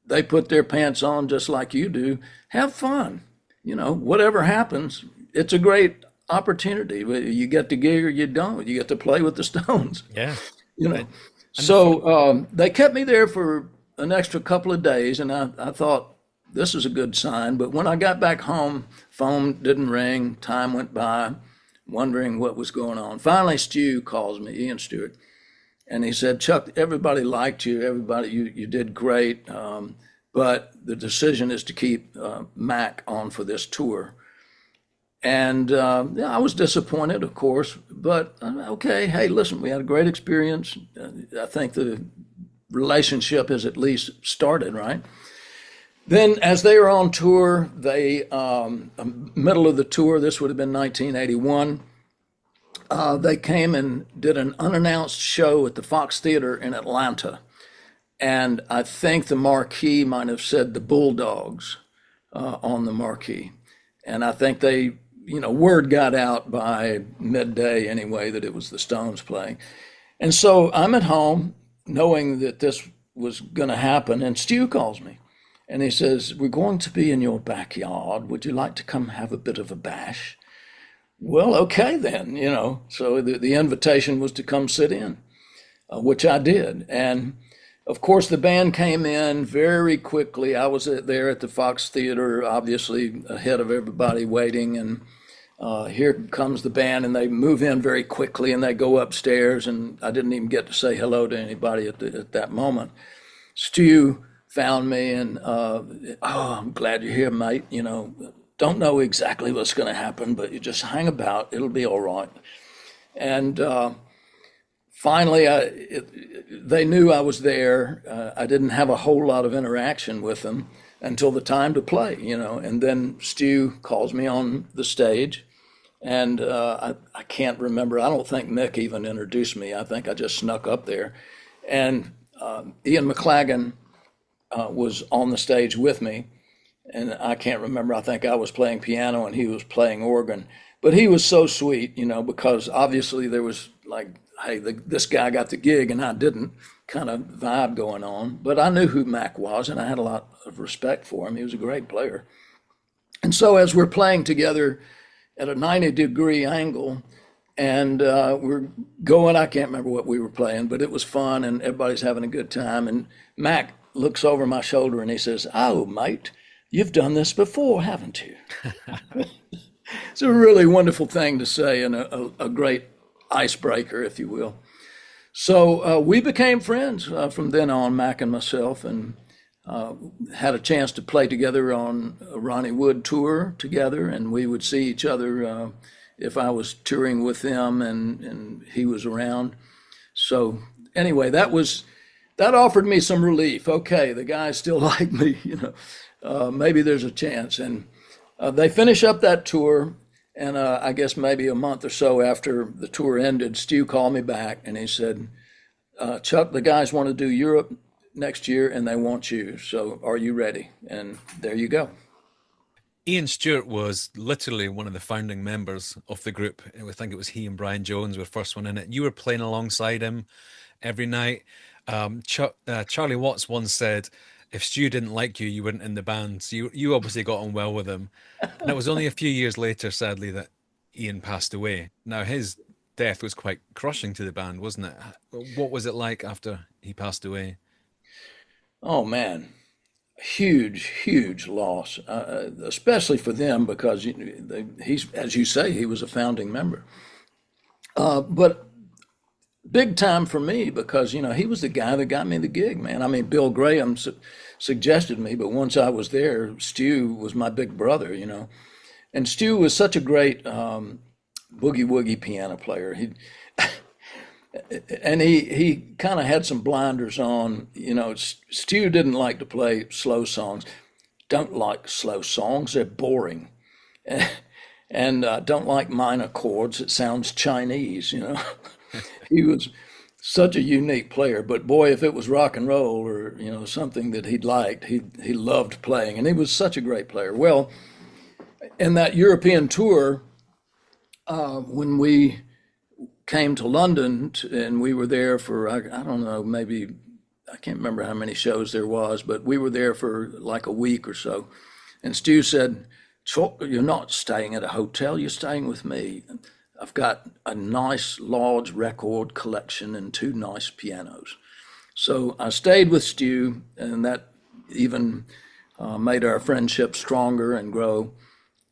they put their pants on just like you do. Have fun. Whatever happens, it's a great opportunity. You get the gig or you don't. You get to play with the Stones.
Yeah.
You know.
And
So they kept me there for an extra couple of days, and I thought this is a good sign. But when I got back home, phone didn't ring. Time went by, wondering what was going on. Finally, Stu calls me, Ian Stewart, and he said, "Chuck, everybody liked you. Everybody, you did great. But the decision is to keep Mac on for this tour." And yeah, I was disappointed, of course, but okay. Hey, listen, we had a great experience. I think the relationship has at least started, right? Then, as they were on tour, middle of the tour, this would have been 1981. They came and did an unannounced show at the Fox Theater in Atlanta, and I think the marquee might have said the Bulldogs on the marquee, and I think word got out by midday anyway that it was the Stones playing. And so I'm at home knowing that this was going to happen, and Stu calls me and he says, "We're going to be in your backyard. Would you like to come have a bit of a bash?" Well, okay then. So the invitation was to come sit in, which I did. And of course, the band came in very quickly. I was there at the Fox Theater, obviously ahead of everybody waiting. And here comes the band, and they move in very quickly, and they go upstairs. And I didn't even get to say hello to anybody at that moment. Stu found me, and I'm glad you're here, mate. Don't know exactly what's going to happen, but you just hang about. It'll be all right. And finally, they knew I was there. I didn't have a whole lot of interaction with them until the time to play, And then Stu calls me on the stage, and I can't remember. I don't think Mick even introduced me. I think I just snuck up there. And Ian McClagan was on the stage with me, and I can't remember. I think I was playing piano and he was playing organ. But he was so sweet, because obviously there was like, hey, this guy got the gig and I didn't, kind of vibe going on. But I knew who Mac was, and I had a lot of respect for him. He was a great player. And so as we're playing together at a 90-degree angle, and we're going, I can't remember what we were playing, but it was fun and everybody's having a good time. And Mac looks over my shoulder and he says, "Oh, mate, you've done this before, haven't you?" It's a really wonderful thing to say, and a great icebreaker, if you will. So we became friends from then on, Mac and myself, and had a chance to play together on a Ronnie Wood tour together, and we would see each other if I was touring with them and he was around. So anyway, that offered me some relief. Okay, the guys still like me, maybe there's a chance. And they finish up that tour, and I guess maybe a month or so after the tour ended, Stu called me back and he said, "Chuck, the guys want to do Europe next year and they want you. So are you ready?" And there you go.
Ian Stewart was literally one of the founding members of the group. I think it was he and Brian Jones were the first one in it. You were playing alongside him every night. Charlie Watts once said, if Stu didn't like you, you weren't in the band. So you obviously got on well with him. And it was only a few years later, sadly, that Ian passed away. Now, his death was quite crushing to the band, wasn't it? What was it like after he passed away?
Oh man, huge loss, especially for them because he's, as you say, he was a founding member. But big time for me because he was the guy that got me the gig, man. I mean, Bill Graham suggested me, but once I was there, Stu was my big brother, and Stu was such a great boogie woogie piano player. He kind of had some blinders on. Stu didn't like to play slow songs. Don't like slow songs; they're boring, and don't like minor chords. It sounds Chinese. He was such a unique player. But boy, if it was rock and roll or something that he liked, he loved playing, and he was such a great player. Well, in that European tour, when we came to London, and we were there for, I don't know, maybe, I can't remember how many shows there was, but we were there for like a week or so. And Stu said, "Chuck, you're not staying at a hotel, you're staying with me. I've got a nice large record collection and two nice pianos." So I stayed with Stu, and that even made our friendship stronger and grow.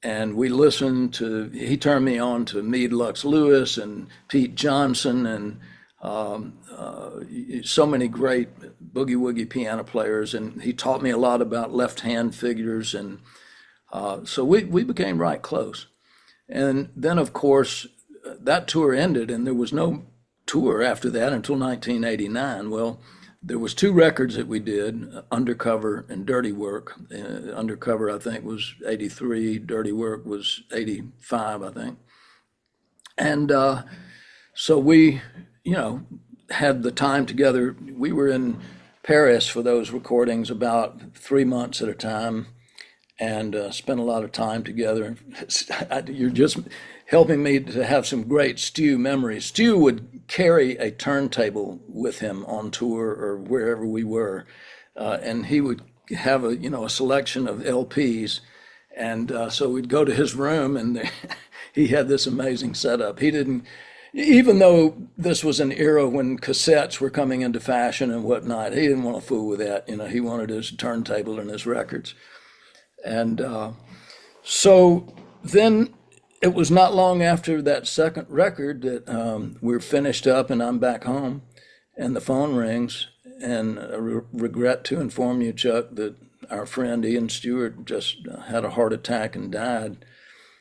And we listened to, he turned me on to Meade Lux Lewis and Pete Johnson and so many great boogie woogie piano players. And he taught me a lot about left hand figures. And so we became right close. And then, of course, that tour ended, and there was no tour after that until 1989. Well, there was two records that we did, Undercover and Dirty Work. Undercover, I think, was 83. Dirty Work was 85, I think. And so we, had the time together. We were in Paris for those recordings about 3 months at a time and spent a lot of time together. You're just helping me to have some great Stu memories. Stu would carry a turntable with him on tour or wherever we were, and he would have a selection of LPs, and so we'd go to his room, and he had this amazing setup. He didn't, even though this was an era when cassettes were coming into fashion and whatnot, he didn't want to fool with that. He wanted his turntable and his records, and so then. It was not long after that second record that we're finished up and I'm back home and the phone rings, and I regret to inform you, Chuck, that our friend Ian Stewart just had a heart attack and died.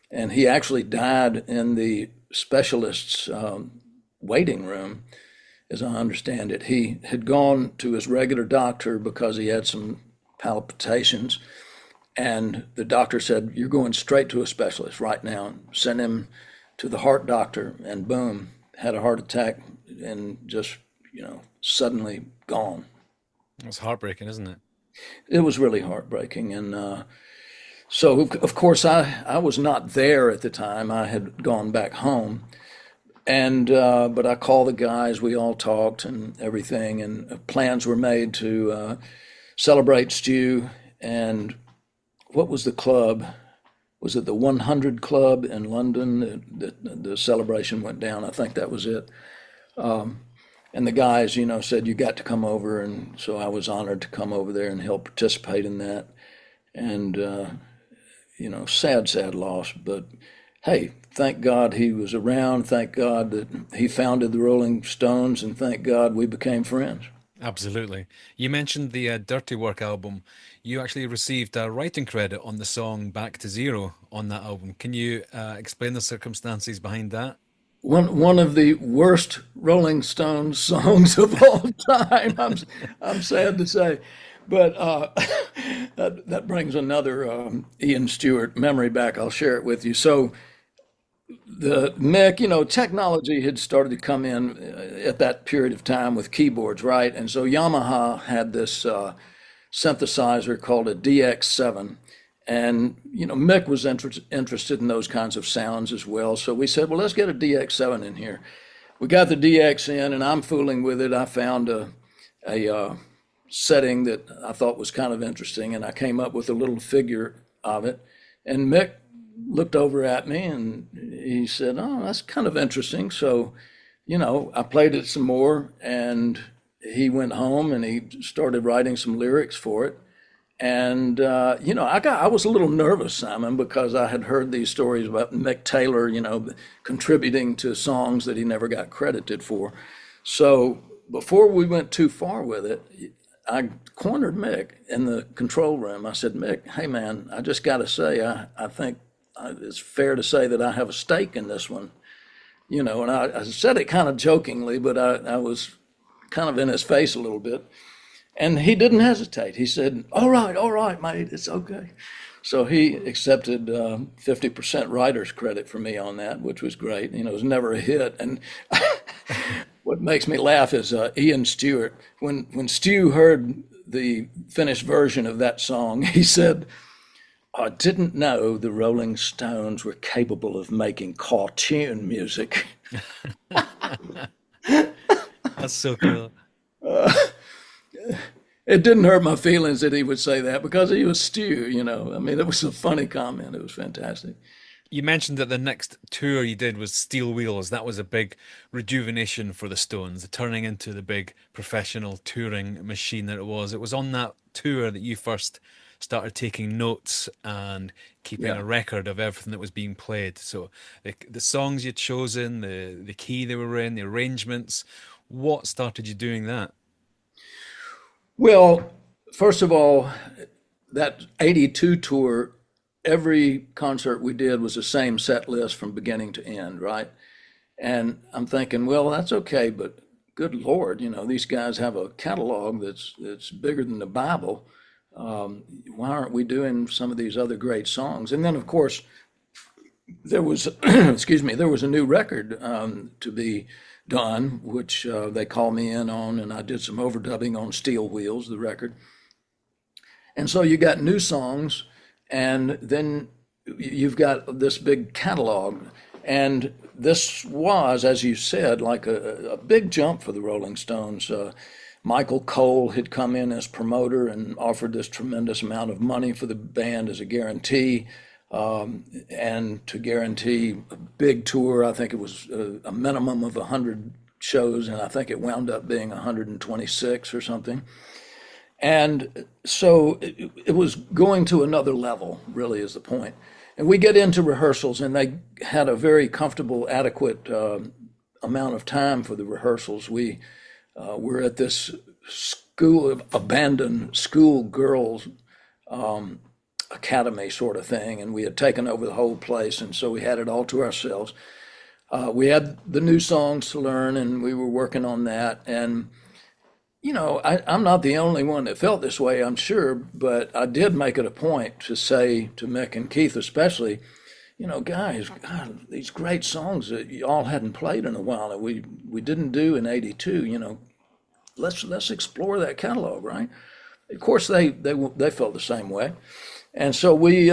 And he actually died in the specialist's waiting room, as I understand it. He had gone to his regular doctor because he had some palpitations. And the doctor said, "You're going straight to a specialist right now." Sent him to the heart doctor, and boom, had a heart attack and just, suddenly gone.
It's heartbreaking, isn't it?
It was really heartbreaking. And so, of course, I was not there at the time. I had gone back home. And but I called the guys, we all talked and everything, and plans were made to celebrate Stu. And what was the club? Was it the 100 Club in London? The celebration went down. I think that was it. And the guys, said, "You got to come over." And so I was honored to come over there and help participate in that. And, sad loss. But hey, thank God he was around. Thank God that he founded the Rolling Stones. And thank God we became friends.
Absolutely. You mentioned the Dirty Work album. You actually received a writing credit on the song Back to Zero on that album. Can you explain the circumstances behind that?
One of the worst Rolling Stones songs of all time. I'm sad to say, but that brings another Ian Stewart memory back. I'll share it with you. So the Mick, technology had started to come in at that period of time with keyboards, right? And so Yamaha had this synthesizer called a DX7. And, Mick was interested in those kinds of sounds as well. So we said, well, let's get a DX7 in here. We got the DX in, and I'm fooling with it. I found a setting that I thought was kind of interesting, and I came up with a little figure of it. And Mick looked over at me and he said, "Oh, that's kind of interesting." So, I played it some more, and he went home and he started writing some lyrics for it. And I was a little nervous, Simon, because I had heard these stories about Mick Taylor, contributing to songs that he never got credited for. So before we went too far with it, I cornered Mick in the control room. I said, "Mick, hey man, I just got to say, I think it's fair to say that I have a stake in this one." And I said it kind of jokingly, but I was kind of in his face a little bit. And he didn't hesitate. He said, all right, mate, it's okay. So he accepted 50% writer's credit for me on that, which was great. It was never a hit. And what makes me laugh is Ian Stewart. When Stu heard the finished version of that song, he said, "I didn't know the Rolling Stones were capable of making cartoon music."
That's so cool.
It didn't hurt my feelings that he would say that because he was Stu, I mean, it was a funny comment. It was fantastic.
You mentioned that the next tour you did was Steel Wheels. That was a big rejuvenation for the Stones, turning into the big professional touring machine that it was. It was on that tour that you first started taking notes and keeping
Yeah.
a record of everything that was being played. So the songs you'd chosen, the key they were in, the arrangements, what started you doing that?
Well, first of all, that 82 tour, every concert we did was the same set list from beginning to end, right? And I'm thinking, well, that's okay, but good Lord, these guys have a catalog that's bigger than the Bible. Why aren't we doing some of these other great songs? And then, of course, there was, excuse me, there was a new record to be done, which they called me in on, and I did some overdubbing on Steel Wheels, the record. And so you got new songs, and then you've got this big catalog. And this was, as you said, like a big jump for the Rolling Stones. Michael Cole had come in as promoter and offered this tremendous amount of money for the band as a guarantee. And to guarantee a big tour, I think it was a minimum of 100 shows, and I think it wound up being 126 or something. And so it was going to another level, really, is the point. And we get into rehearsals, and they had a very comfortable, adequate amount of time for the rehearsals. We were at this abandoned school girls academy sort of thing, and we had taken over the whole place, and so we had it all to ourselves. We had the new songs to learn, and we were working on that. And I'm not the only one that felt this way, I'm sure, but I did make it a point to say to Mick and Keith especially, guys, God, these great songs that you all hadn't played in a while that we didn't do in '82, let's explore that catalog, right? Of course, they felt the same way. And so we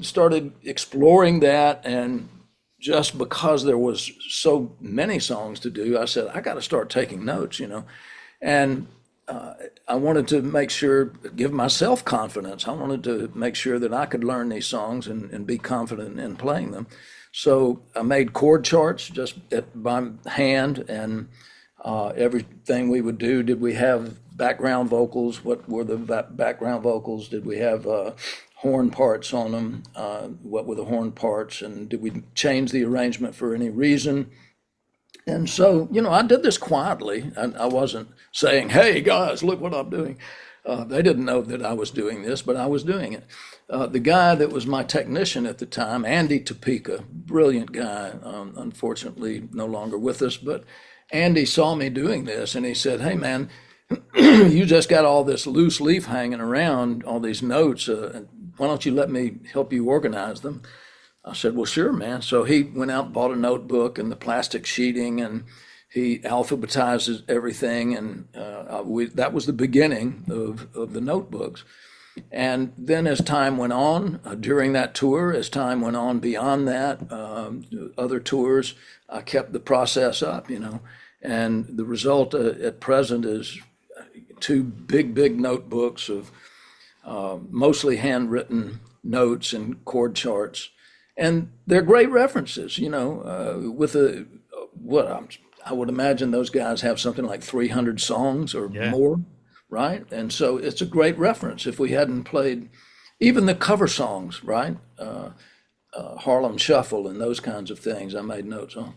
started exploring that, and just because there was so many songs to do, I said, I got to start taking notes, And I wanted to make sure, give myself confidence. I wanted to make sure that I could learn these songs and be confident in playing them. So I made chord charts just by hand, and everything we would do. Did we have background vocals? What were the background vocals? Did we have horn parts on them? What were the horn parts? And did we change the arrangement for any reason? And so, I did this quietly. I wasn't saying, hey, guys, look what I'm doing. They didn't know that I was doing this, but I was doing it. The guy that was my technician at the time, Andy Topeka, brilliant guy, unfortunately no longer with us, but Andy saw me doing this, and he said, hey, man, you just got all this loose leaf hanging around, all these notes. Why don't you let me help you organize them? I said, well, sure, man. So he went out and bought a notebook and the plastic sheeting, and he alphabetized everything. And that was the beginning of the notebooks. And then as time went on, during that tour, as time went on beyond that, other tours, I kept the process up, And the result at present is two big notebooks of mostly handwritten notes and chord charts. And they're great references, with I would imagine those guys have something like 300 songs or
Yeah.
more, right? And so it's a great reference. If we hadn't played even the cover songs, right? Harlem Shuffle and those kinds of things, I made notes on.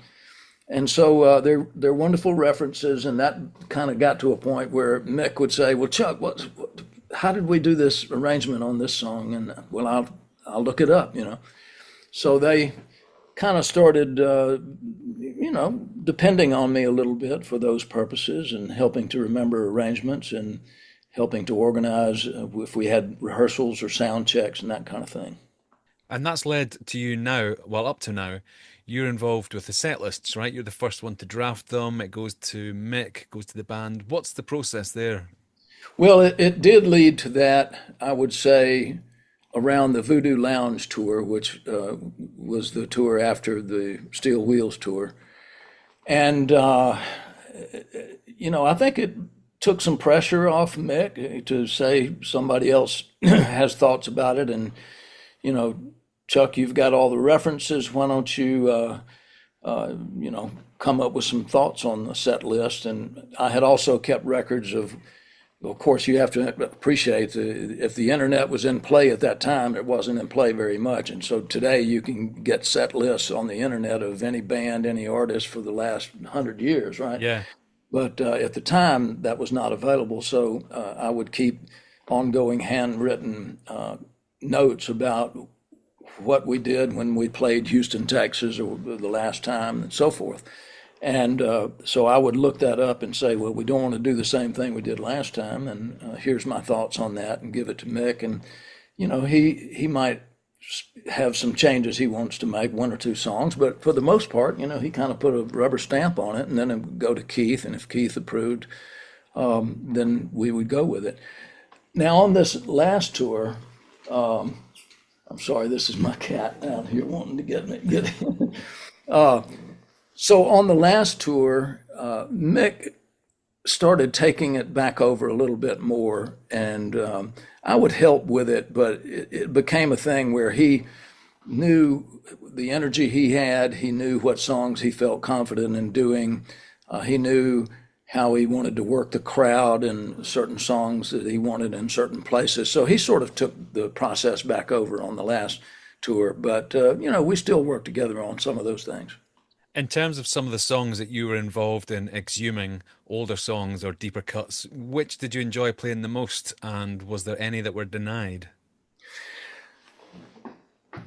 And so they're wonderful references, and that kind of got to a point where Mick would say, "Well, Chuck, how did we do this arrangement on this song?" And well, I'll look it up, So they kind of started, depending on me a little bit for those purposes, and helping to remember arrangements and helping to organize if we had rehearsals or sound checks and that kind of thing.
And that's led to you now, well, up to now, you're involved with the set lists, right? You're the first one to draft them. It goes to Mick, goes to the band. What's the process there?
Well, it did lead to that, I would say, around the Voodoo Lounge tour, which was the tour after the Steel Wheels tour. And, I think it took some pressure off Mick to say somebody else has thoughts about it. And, Chuck, you've got all the references. Why don't you, come up with some thoughts on the set list? And I had also kept records of course, you have to appreciate if the internet was in play at that time, it wasn't in play very much. And so today you can get set lists on the internet of any band, any artist for the last 100 years, right?
Yeah.
But at the time, that was not available. So I would keep ongoing handwritten notes about what we did when we played Houston, Texas, or the last time, and so forth. And so I would look that up and say, well, we don't want to do the same thing we did last time. And here's my thoughts on that, and give it to Mick. And, he might have some changes he wants to make, one or two songs. But for the most part, he kind of put a rubber stamp on it, and then it would go to Keith. And if Keith approved, then we would go with it. Now, on this last tour, I'm sorry, this is my cat down here wanting to get So on the last tour, Mick started taking it back over a little bit more, and I would help with it, but it became a thing where he knew the energy he had. He knew what songs he felt confident in doing. He knew how he wanted to work the crowd and certain songs that he wanted in certain places. So he sort of took the process back over on the last tour, but we still work together on some of those things.
In terms of some of the songs that you were involved in exhuming, older songs or deeper cuts, which did you enjoy playing the most, and was there any that were denied?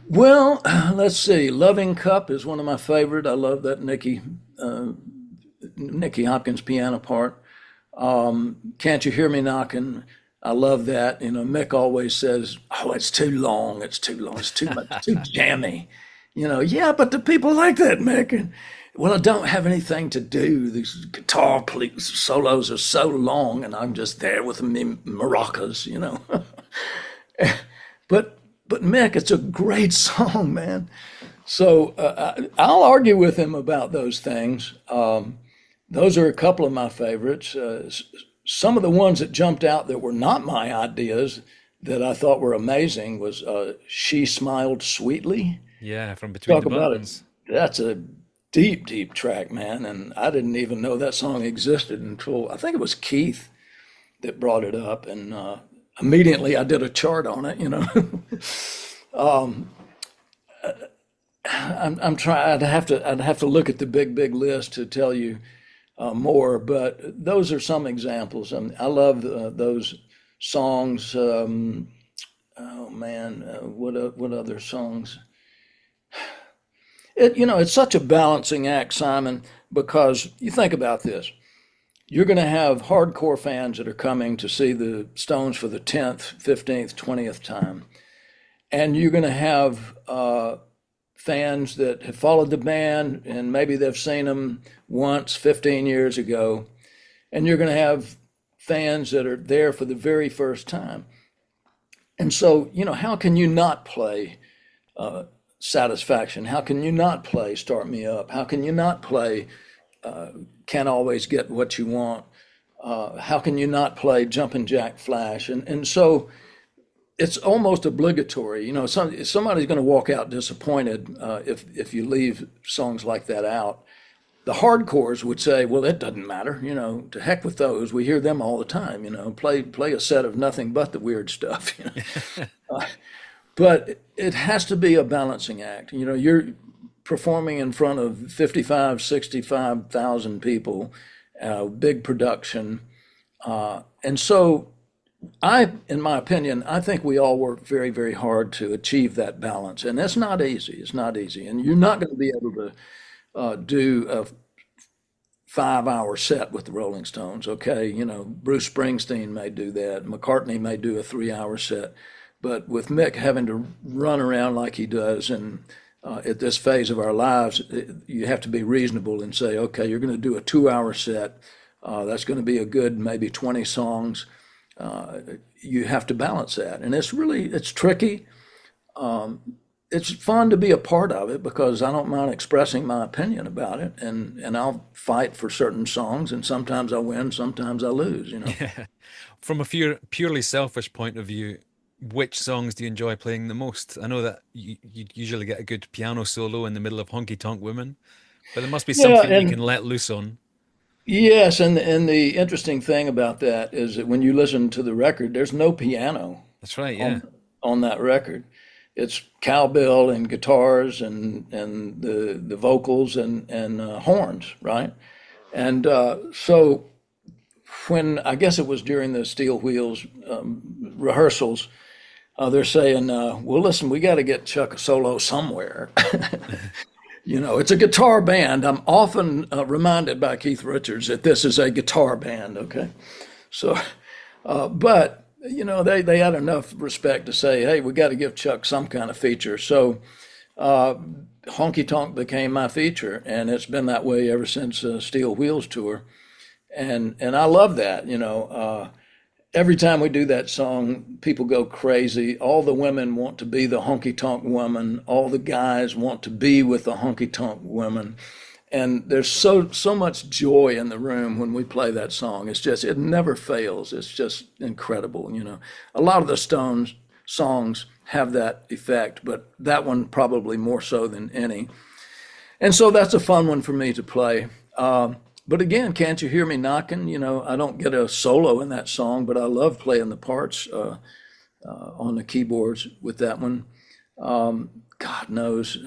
Well, let's see. Loving Cup is one of my favorite. I love that Nicky Hopkins piano part. Can't You Hear Me Knocking? I love that. Mick always says, "Oh, it's too long. It's too long. It's too much, too jammy." Yeah, but the people like that, Mick. And, well, I don't have anything to do. These guitar solos are so long, and I'm just there with me maracas, But Mick, it's a great song, man. So I'll argue with him about those things. Those are a couple of my favorites. Some of the ones that jumped out that were not my ideas that I thought were amazing was She Smiled Sweetly.
Yeah, from Between
Talk
the
about it.
Buttons.
That's a deep, deep track, man. And I didn't even know that song existed until I think it was Keith that brought it up. And immediately I did a chart on it, I'm trying, I'd have to look at the big list to tell you more, but those are some examples. I love those songs. Oh man, what other songs? It's such a balancing act, Simon, because you think about this. You're going to have hardcore fans that are coming to see the Stones for the 10th, 15th, 20th time. And you're going to have fans that have followed the band and maybe they've seen them once 15 years ago. And you're going to have fans that are there for the very first time. And so, how can you not play Satisfaction? How can you not play Start Me Up? How can you not play Can't Always Get What You Want? How can you not play Jumpin' Jack Flash? And so it's almost obligatory. You know, somebody's going to walk out disappointed if you leave songs like that out. The hardcores would say, well, it doesn't matter. You know, to heck with those. We hear them all the time. You know, play a set of nothing but the weird stuff. You know? But it has to be a balancing act. You know, you're performing in front of 55, 65,000 people, big production. And so in my opinion, I think we all work very, very hard to achieve that balance. And that's not easy. It's not easy. And you're not going to be able to do a 5-hour set with the Rolling Stones. Okay. You know, Bruce Springsteen may do that. McCartney may do a 3-hour set. But with Mick having to run around like he does, and at this phase of our lives, you have to be reasonable and say, okay, you're going to do a 2-hour set. That's going to be a good maybe 20 songs. You have to balance that, and it's tricky. It's fun to be a part of it because I don't mind expressing my opinion about it, and I'll fight for certain songs, and sometimes I win, sometimes I lose. You know.
Yeah. From a purely selfish point of view, which songs do you enjoy playing the most? I know that you usually get a good piano solo in the middle of Honky Tonk Women, but there must be
Yeah,
something you can let loose on.
yes, and the interesting thing about that is that when you listen to the record, there's no piano
That's right, yeah.
on that record. It's cowbell and guitars and the vocals and horns, right? And so when I guess it was during the Steel Wheels rehearsals, they're saying, "Well, listen, we got to get Chuck a solo somewhere." You know, it's a guitar band. I'm often reminded by Keith Richards that this is a guitar band. Okay, so, but you know, they had enough respect to say, "Hey, we got to give Chuck some kind of feature." So, Honky Tonk became my feature, and it's been that way ever since Steel Wheels tour, and I love that. You know, every time we do that song, people go crazy. All the women want to be the honky tonk woman. All the guys want to be with the honky tonk woman. And there's so much joy in the room when we play that song. It never fails. It's just incredible. You know, a lot of the Stones songs have that effect, but that one probably more so than any. And so that's a fun one for me to play. But again, Can't You Hear Me Knocking? You know, I don't get a solo in that song, but I love playing the parts on the keyboards with that one. God knows,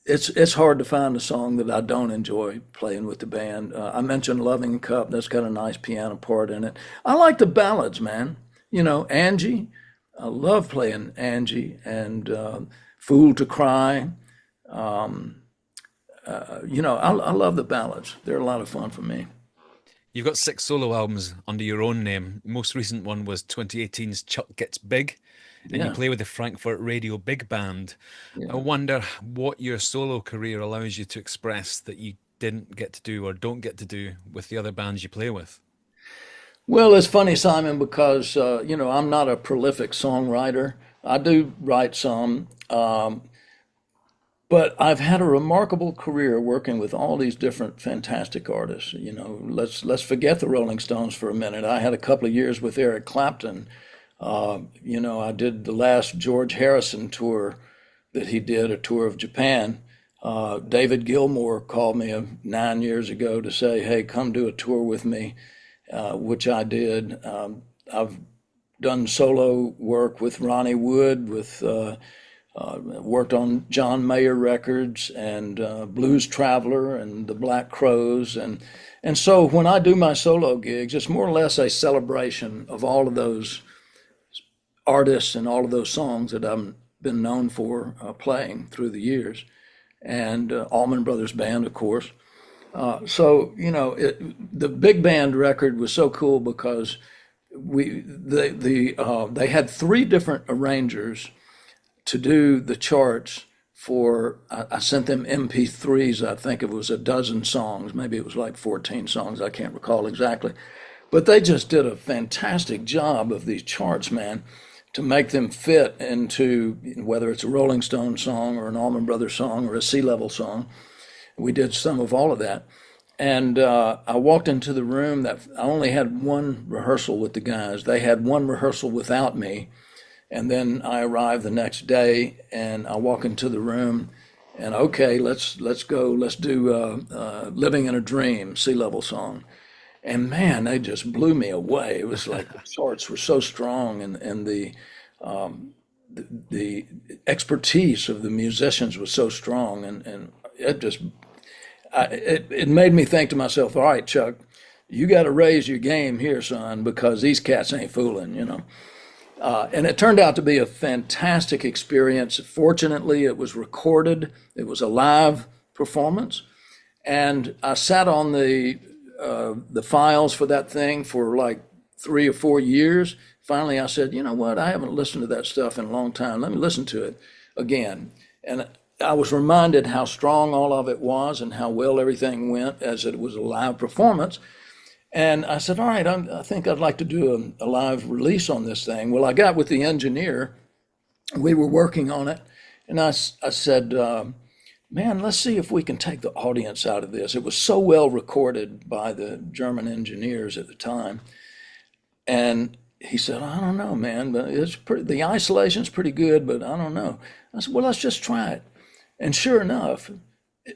it's hard to find a song that I don't enjoy playing with the band. I mentioned Loving Cup. That's got a nice piano part in it. I like the ballads, man. You know, Angie. I love playing Angie and Fool to Cry. You know, I love the ballads. They're a lot of fun for me.
You've got 6 solo albums under your own name. Most recent one was 2018's Chuck Gets Big, and you
Yeah,
play with the Frankfurt Radio Big Band. I
yeah.
wonder what your solo career allows you to express that you didn't get to do or don't get to do with the other bands you play with.
Well, it's funny, Simon, because you know, I'm not a prolific songwriter. I do write some, but I've had a remarkable career working with all these different fantastic artists. You know, let's forget the Rolling Stones for a minute. I had a couple of years with Eric Clapton. You know, I did the last George Harrison tour that he did, a tour of Japan. David Gilmour called me 9 years ago to say, "Hey, come do a tour with me," which I did. I've done solo work with Ronnie Wood, with worked on John Mayer records and Blues Traveler and the Black Crowes, and so when I do my solo gigs, it's more or less a celebration of all of those artists and all of those songs that I've been known for playing through the years, and Allman Brothers Band, of course. So you know, the big band record was so cool because they had 3 different arrangers to do the charts for. I sent them MP3s. I think it was a dozen songs, maybe it was like 14 songs. I can't recall exactly, but they just did a fantastic job of these charts, man, to make them fit into whether it's a Rolling Stone song or an Allman Brothers song or a Sea Level song. We did some of all of that. And I walked into the room that I only had one rehearsal with the guys. They had one rehearsal without me. And then I arrived the next day, and I walk into the room, and okay, let's go. Let's do "Living in a Dream" Sea Level song. And man, they just blew me away. It was like the charts were so strong, and the expertise of the musicians was so strong, and it just it made me think to myself, all right, Chuck, you got to raise your game here, son, because these cats ain't fooling, you know. And it turned out to be a fantastic experience. Fortunately, it was recorded. It was a live performance, and I sat on the files for that thing for like 3 or 4 years. Finally, I said, you know what? I haven't listened to that stuff in a long time. Let me listen to it again. And I was reminded how strong all of it was and how well everything went as it was a live performance. And I said, all right, I think I'd like to do a live release on this thing. Well, I got with the engineer. We were working on it. And I said, man, let's see if we can take the audience out of this. It was so well recorded by the German engineers at the time. And he said, I don't know, man, but the isolation's pretty good, but I don't know. I said, well, let's just try it. And sure enough,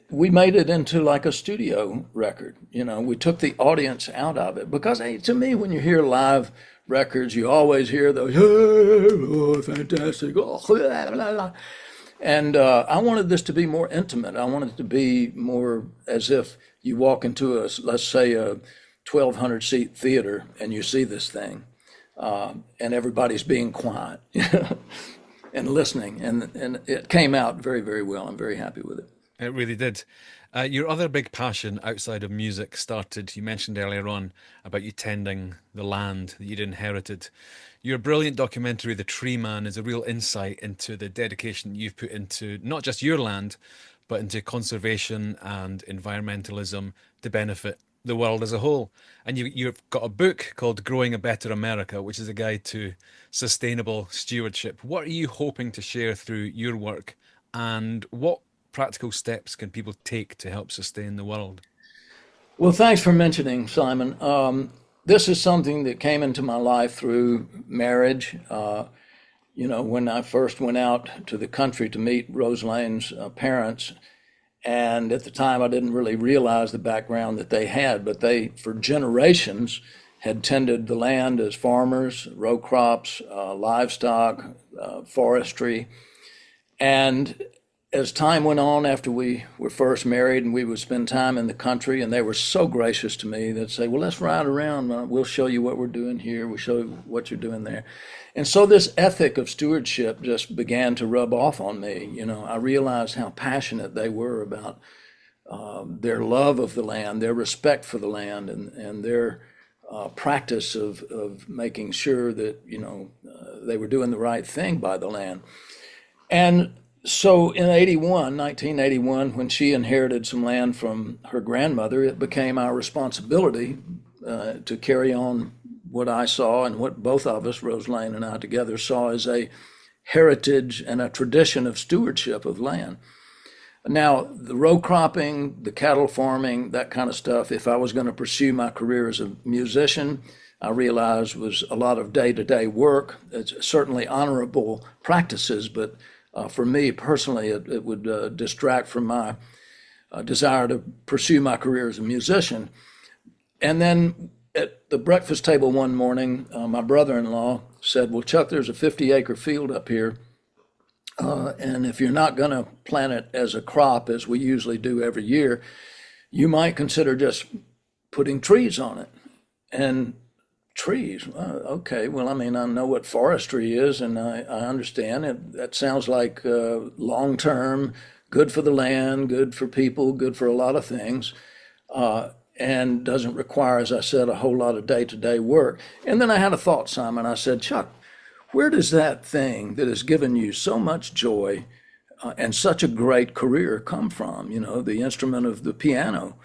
we made it into like a studio record. You know, we took the audience out of it because, hey, to me, when you hear live records, you always hear those, oh, fantastic, oh, blah, blah, blah. And I wanted this to be more intimate. I wanted it to be more as if you walk into let's say a 1,200 seat theater and you see this thing, and everybody's being quiet and listening. And it came out very, very well. I'm very happy with it.
It really did. Your other big passion outside of music started, you mentioned earlier on about you tending the land that you'd inherited. Your brilliant documentary, The Tree Man, is a real insight into the dedication you've put into not just your land, but into conservation and environmentalism to benefit the world as a whole. And you've got a book called Growing a Better America, which is a guide to sustainable stewardship. What are you hoping to share through your work, and what practical steps can people take to help sustain the world?
Well, thanks for mentioning, Simon. This is something that came into my life through marriage. You know, when I first went out to the country to meet Rose Lane's parents, and at the time I didn't really realize the background that they had, but they, for generations, had tended the land as farmers, row crops, livestock, forestry. And as time went on, after we were first married and we would spend time in the country, and they were so gracious to me, they'd say, well, let's ride around. We'll show you what we're doing here. We'll show you what you're doing there. And so this ethic of stewardship just began to rub off on me. You know, I realized how passionate they were about their love of the land, their respect for the land, and their practice of making sure that, you know, they were doing the right thing by the land. And so in 1981, when she inherited some land from her grandmother, it became our responsibility to carry on what I saw and what both of us, Rose Lane and I together, saw as a heritage and a tradition of stewardship of land. Now, the row cropping, the cattle farming, that kind of stuff, if I was going to pursue my career as a musician, I realized was a lot of day-to-day work. It's certainly honorable practices, but for me personally, it would distract from my desire to pursue my career as a musician. And then at the breakfast table one morning, my brother-in-law said, well, Chuck, there's a 50-acre field up here. And if you're not going to plant it as a crop, as we usually do every year, you might consider just putting trees on it. And trees, okay, well, I mean, I know what forestry is, and I understand it. That sounds like long-term, good for the land, good for people, good for a lot of things, and doesn't require, as I said, a whole lot of day-to-day work. And then I had a thought, Simon. I said, Chuck, where does that thing that has given you so much joy and such a great career come from? You know, the instrument of the piano.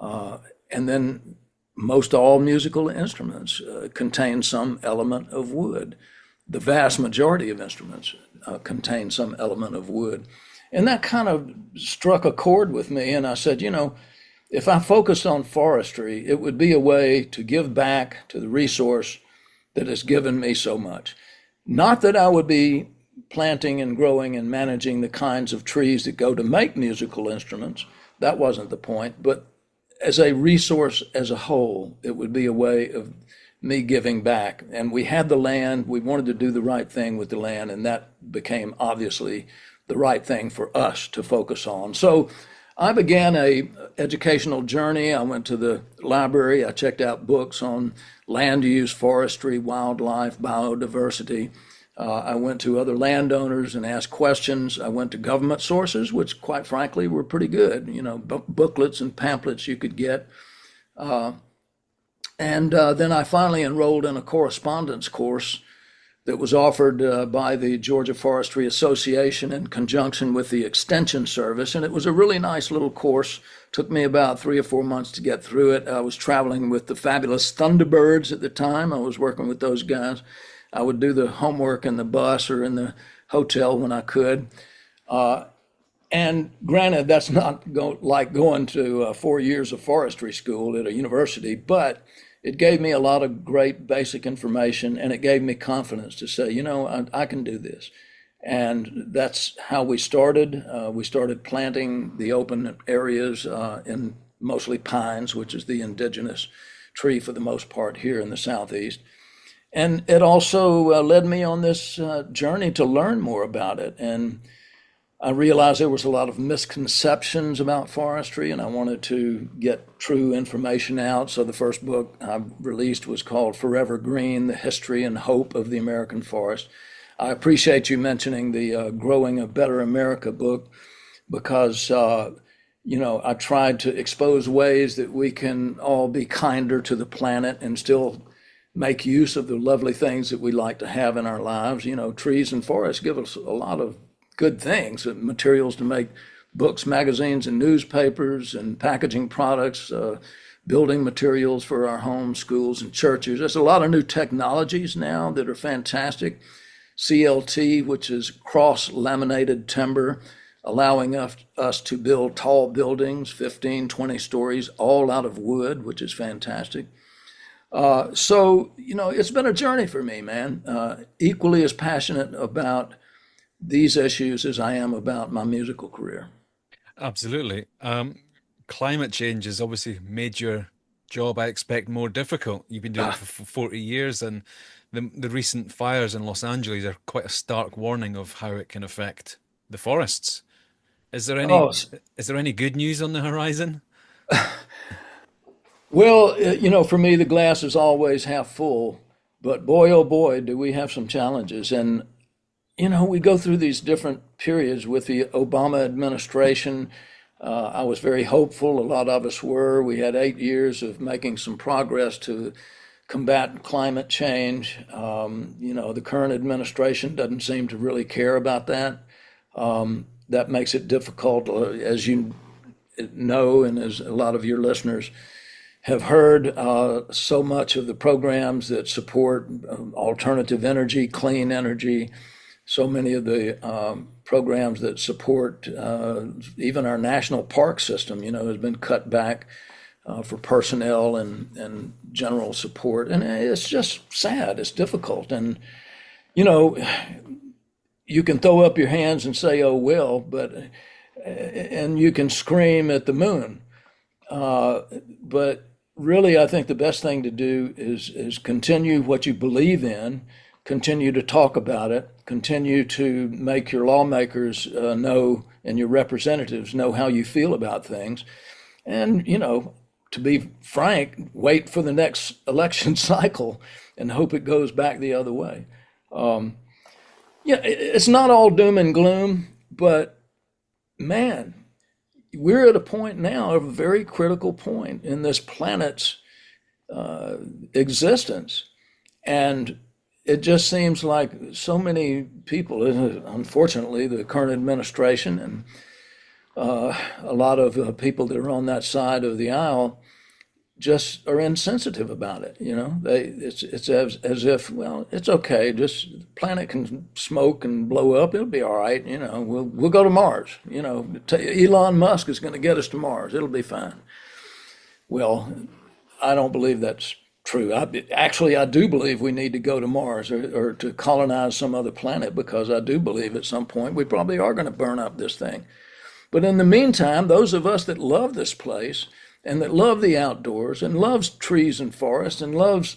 And then most all musical instruments contain some element of wood. The vast majority of instruments contain some element of wood. And that kind of struck a chord with me. And I said, you know, if I focused on forestry, it would be a way to give back to the resource that has given me so much. Not that I would be planting and growing and managing the kinds of trees that go to make musical instruments. That wasn't the point. But as a resource as a whole, it would be a way of me giving back. And we had the land, we wanted to do the right thing with the land, and that became obviously the right thing for us to focus on. So I began a educational journey. I went to the library, I checked out books on land use, forestry, wildlife, biodiversity. I went to other landowners and asked questions. I went to government sources, which quite frankly were pretty good, booklets and pamphlets you could get. And then I finally enrolled in a correspondence course that was offered by the Georgia Forestry Association in conjunction with the Extension Service. And it was a really nice little course. Took me about 3 or 4 months to get through it. I was traveling with the fabulous Thunderbirds at the time. I was working with those guys. I would do the homework in the bus or in the hotel when I could. And granted, that's not like going to 4 years of forestry school at a university, but it gave me a lot of great basic information, and it gave me confidence to say, I can do this. And that's how we started. We started planting the open areas in mostly pines, which is the indigenous tree for the most part here in the Southeast. And it also led me on this journey to learn more about it. And I realized there was a lot of misconceptions about forestry, and I wanted to get true information out. So the first book I released was called Forever Green, The History and Hope of the American Forest. I appreciate you mentioning the Growing a Better America book, because, I tried to expose ways that we can all be kinder to the planet and still make use of the lovely things that we like to have in our lives. Trees and forests give us a lot of good things, materials to make books, magazines, and newspapers, and packaging products, building materials for our homes, schools, and churches. There's a lot of new technologies now that are fantastic. CLT, which is cross-laminated timber, allowing us to build tall buildings, 15, 20 stories, all out of wood, which is fantastic. So it's been a journey for me, man. Equally as passionate about these issues as I am about my musical career.
Absolutely. Climate change has obviously made your job, I expect, more difficult. You've been doing it for 40 years, and the recent fires in Los Angeles are quite a stark warning of how it can affect the forests. Is there any good news on the horizon?
Well, for me, the glass is always half full, but boy, oh boy, do we have some challenges. And we go through these different periods with the Obama administration. I was very hopeful. A lot of us were. We had 8 years of making some progress to combat climate change. The current administration doesn't seem to really care about that. That makes it difficult, as you know, and as a lot of your listeners have heard, so much of the programs that support alternative energy, clean energy, so many of the programs that support even our national park system, has been cut back for personnel and general support. And it's just sad. It's difficult. And, you can throw up your hands and say, oh, well, and you can scream at the moon. But really, I think the best thing to do is continue what you believe in, continue to talk about it, continue to make your lawmakers know and your representatives know how you feel about things. And, to be frank, wait for the next election cycle and hope it goes back the other way. It's not all doom and gloom, but man, we're at a point now, a very critical point in this planet's existence. And it just seems like so many people, unfortunately, the current administration and a lot of people that are on that side of the aisle just are insensitive about it. It's as if, well, it's okay. Just the planet can smoke and blow up. It'll be all right. We'll go to Mars. Elon Musk is going to get us to Mars. It'll be fine. Well, I don't believe that's true. I do believe we need to go to Mars or to colonize some other planet because I do believe at some point we probably are going to burn up this thing. But in the meantime, those of us that love this place and that love the outdoors and loves trees and forests and loves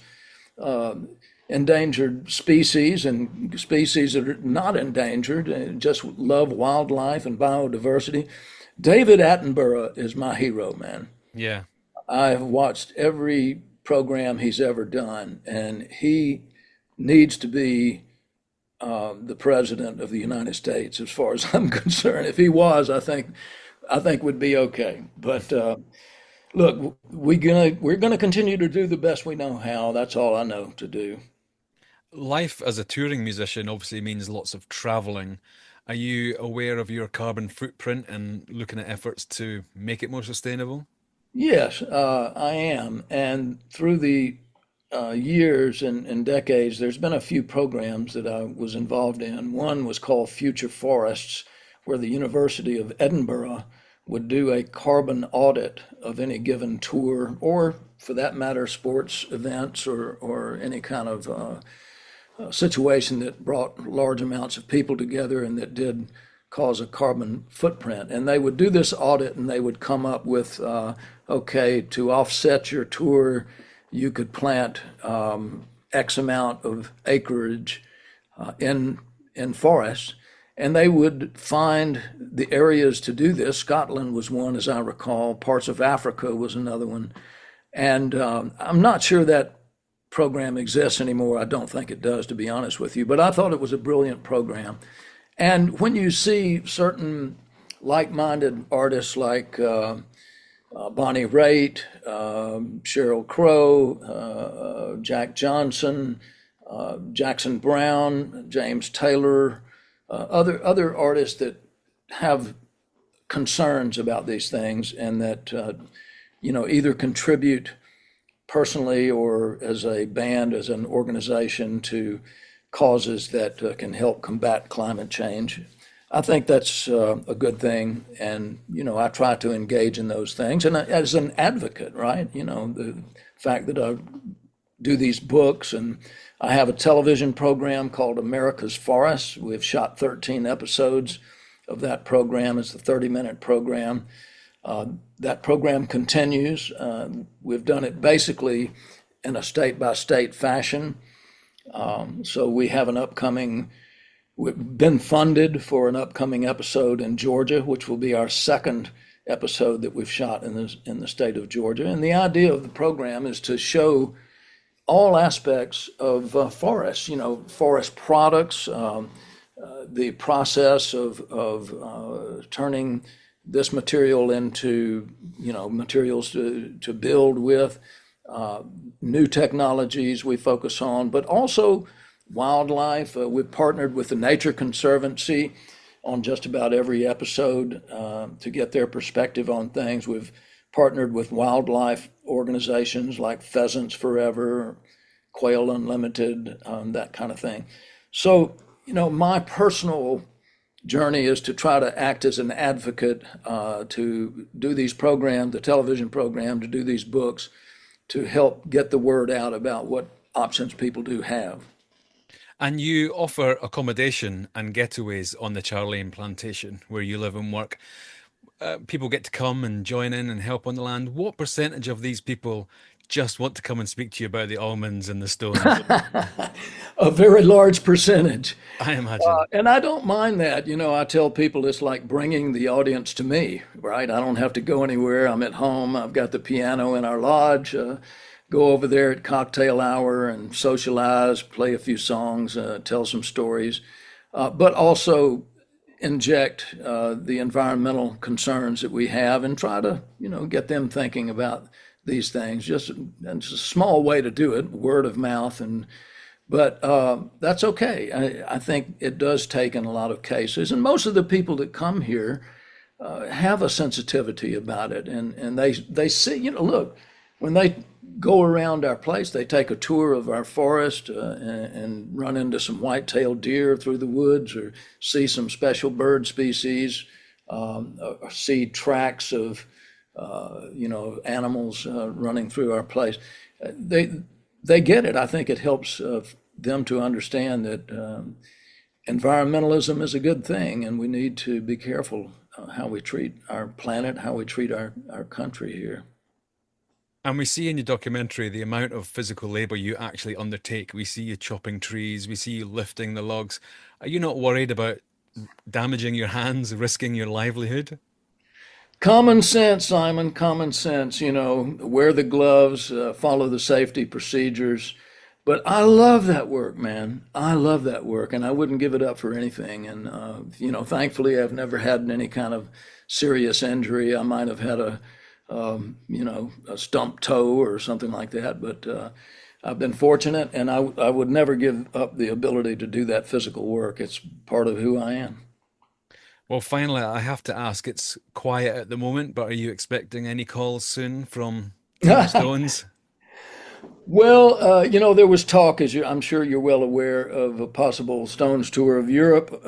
endangered species and species that are not endangered, and just love wildlife and biodiversity. David Attenborough is my hero, man.
Yeah.
I've watched every program he's ever done, and he needs to be the president of the United States, as far as I'm concerned. If he was, I think would be okay. But look, we're gonna continue to do the best we know how. That's all I know to do.
Life as a touring musician obviously means lots of traveling. Are you aware of your carbon footprint and looking at efforts to make it more sustainable?
Yes, I am. And through the years and decades, there's been a few programs that I was involved in. One was called Future Forests, where the University of Edinburgh would do a carbon audit of any given tour, or for that matter, sports events or any kind of situation that brought large amounts of people together and that did cause a carbon footprint. And they would do this audit and they would come up with, okay, to offset your tour, you could plant X amount of acreage in forests. And they would find the areas to do this. Scotland was one, as I recall. Parts of Africa was another one. And I'm not sure that program exists anymore. I don't think it does, to be honest with you. But I thought it was a brilliant program. And when you see certain like-minded artists like Bonnie Raitt, Sheryl Crow, Jack Johnson, Jackson Brown, James Taylor, other artists that have concerns about these things and that either contribute personally or as a band, as an organization to causes that can help combat climate change. I think that's a good thing, and I try to engage in those things. And as an advocate, right? The fact that I do these books, and I have a television program called America's Forests. We've shot 13 episodes of that program. It's a 30-minute program. That program continues. We've done it basically in a state-by-state fashion. So we've been funded for an upcoming episode in Georgia, which will be our second episode that we've shot in the state of Georgia. And the idea of the program is to show all aspects of forests, forest products, the process of turning this material into, materials to build with, new technologies we focus on, but also wildlife. We've partnered with the Nature Conservancy on just about every episode to get their perspective on things. We've partnered with wildlife organizations like Pheasants Forever, Quail Unlimited, that kind of thing. So, my personal journey is to try to act as an advocate, to do these programs, the television program, to do these books, to help get the word out about what options people do have.
And you offer accommodation and getaways on the Charlene plantation where you live and work. People get to come and join in and help on the land. What percentage of these people just want to come and speak to you about the almonds and the stones?
A very large percentage.
I imagine.
And I don't mind that. I tell people it's like bringing the audience to me, right? I don't have to go anywhere. I'm at home. I've got the piano in our lodge. Go over there at cocktail hour and socialize, play a few songs, tell some stories, but also inject the environmental concerns that we have and try to, get them thinking about these things. Just it's a small way to do it, word of mouth, but that's okay. I think it does take in a lot of cases, and most of the people that come here have a sensitivity about it, and they see, look, when they go around our place, they take a tour of our forest and run into some white-tailed deer through the woods, or see some special bird species, or see tracks of animals running through our place. They get it. I think it helps them to understand that environmentalism is a good thing, and we need to be careful how we treat our planet, how we treat our country here.
And we see in your documentary the amount of physical labor you actually undertake. We see you chopping trees, we see you lifting the logs. Are you not worried about damaging your hands, risking your livelihood?
Common sense, Simon, common sense. Wear the gloves, follow the safety procedures. But I love that work, man. I love that work, and I wouldn't give it up for anything. And, thankfully, I've never had any kind of serious injury. I might have had a stump toe or something like that. But I've been fortunate, and I would never give up the ability to do that physical work. It's part of who I am.
Well, finally, I have to ask, it's quiet at the moment, but are you expecting any calls soon from the Stones?
Well, there was talk, I'm sure you're well aware, of a possible Stones tour of Europe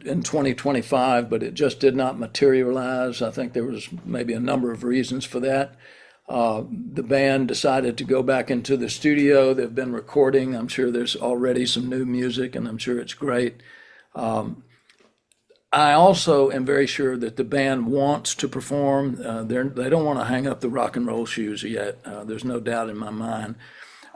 in 2025, but it just did not materialize. I think there was maybe a number of reasons for that. The band decided to go back into the studio. They've been recording. I'm sure there's already some new music, and I'm sure it's great. I also am very sure that the band wants to perform. They don't want to hang up the rock and roll shoes yet. There's no doubt in my mind.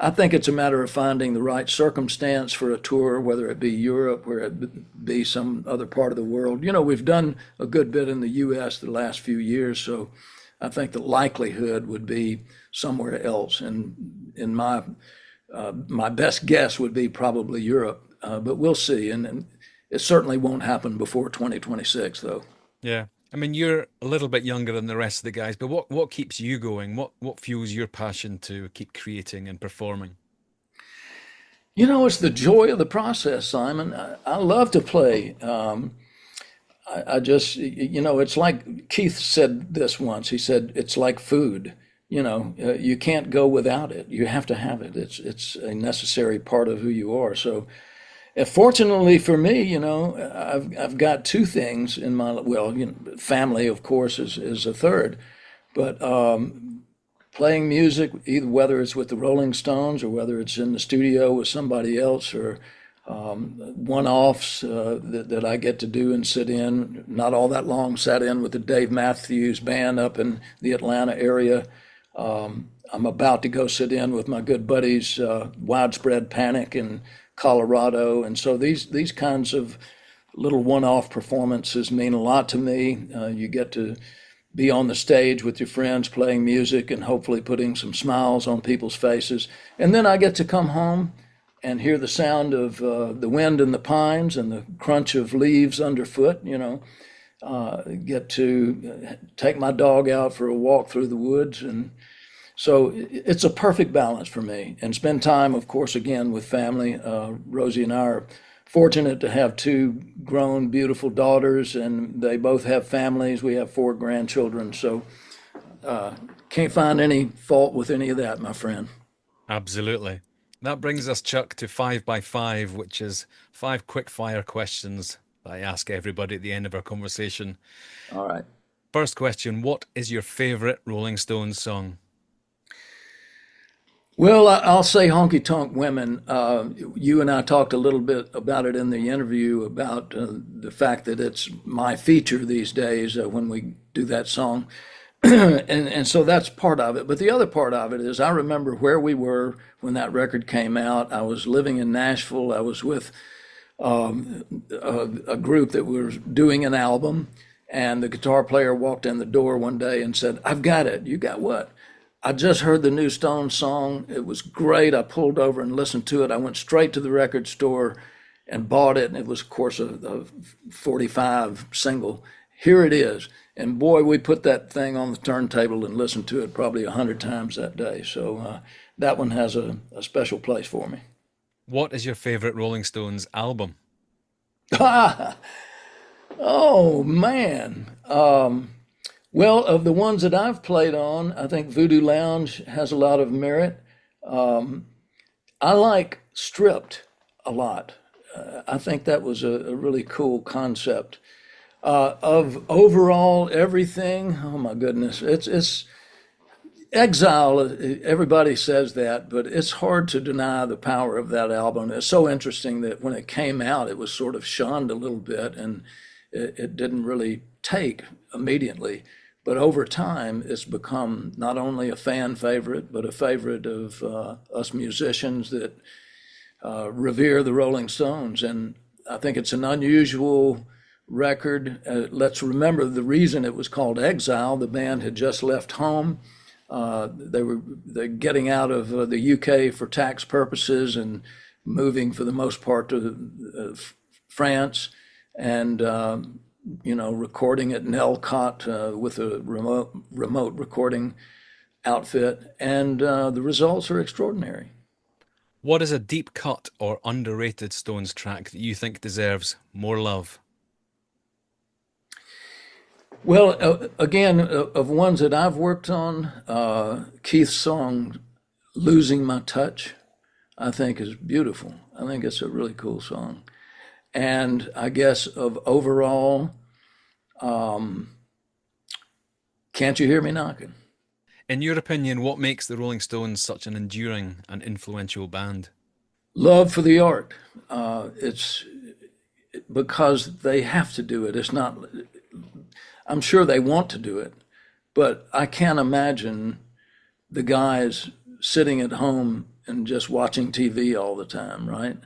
I think it's a matter of finding the right circumstance for a tour, whether it be Europe, where it be some other part of the world. We've done a good bit in the U.S. the last few years, so I think the likelihood would be somewhere else. And in my best guess would be probably Europe, but we'll see. And it certainly won't happen before 2026, though.
Yeah. I mean, you're a little bit younger than the rest of the guys, but what keeps you going? What fuels your passion to keep creating and performing?
It's the joy of the process, Simon. I love to play. I just, it's like Keith said this once. He said, it's like food. You can't go without it. You have to have it. It's a necessary part of who you are. So, fortunately for me, I've got two things in my, family, of course, is a third, but playing music, either whether it's with the Rolling Stones or whether it's in the studio with somebody else or one-offs that I get to do and sit in, not all that long, sat in with the Dave Matthews Band up in the Atlanta area. I'm about to go sit in with my good buddies, Widespread Panic in Colorado. And so these kinds of little one-off performances mean a lot to me. You get to be on the stage with your friends playing music and hopefully putting some smiles on people's faces. And then I get to come home and hear the sound of the wind in the pines and the crunch of leaves underfoot, get to take my dog out for a walk through the woods. And so it's a perfect balance for me, and spend time, of course, again with family. Rosie and I are fortunate to have two grown, beautiful daughters, and they both have families. We have 4 grandchildren, so can't find any fault with any of that, my friend.
Absolutely. That brings us, Chuck, to 5x5, which is 5 quick fire questions that I ask everybody at the end of our conversation.
All right.
First question, what is your favorite Rolling Stones song?
Well, I'll say Honky Tonk Women. You and I talked a little bit about it in the interview about the fact that it's my feature these days when we do that song. And so that's part of it. But the other part of it is I remember where we were when that record came out. I was living in Nashville. I was with a group that was doing an album. And the guitar player walked in the door one day and said, "I've got it." "You got what?" "I just heard the new Stones song. It was great. I pulled over and listened to it. I went straight to the record store and bought it." And it was, of course, a 45 single. "Here it is." And boy, we put that thing on the turntable and listened to it probably 100 times that day. So that one has a special place for me.
What is your favorite Rolling Stones album?
Oh, man. Well, of the ones that I've played on, I think Voodoo Lounge has a lot of merit. I like Stripped a lot. I think that was a really cool concept. Of overall everything, oh my goodness, it's Exile. Everybody says that, but it's hard to deny the power of that album. It's so interesting that when it came out, it was sort of shunned a little bit, and it didn't really take immediately. But over time, it's become not only a fan favorite, but a favorite of us musicians that revere the Rolling Stones. And I think it's an unusual record. Let's remember the reason it was called Exile. The band had just left home. They're getting out of the UK for tax purposes and moving for the most part to France, and recording at Nelcott with a remote recording outfit, and the results are extraordinary.
What is a deep cut or underrated Stones track that you think deserves more love?
Well, again, of ones that I've worked on, Keith's song "Losing My Touch," I think is beautiful. I think it's a really cool song. And I guess of overall, "Can't You Hear Me Knocking?"
In your opinion, what makes the Rolling Stones such an enduring and influential band?
Love for the art. It's because they have to do it. It's not, I'm sure they want to do it, but I can't imagine the guys sitting at home and just watching TV all the time, right?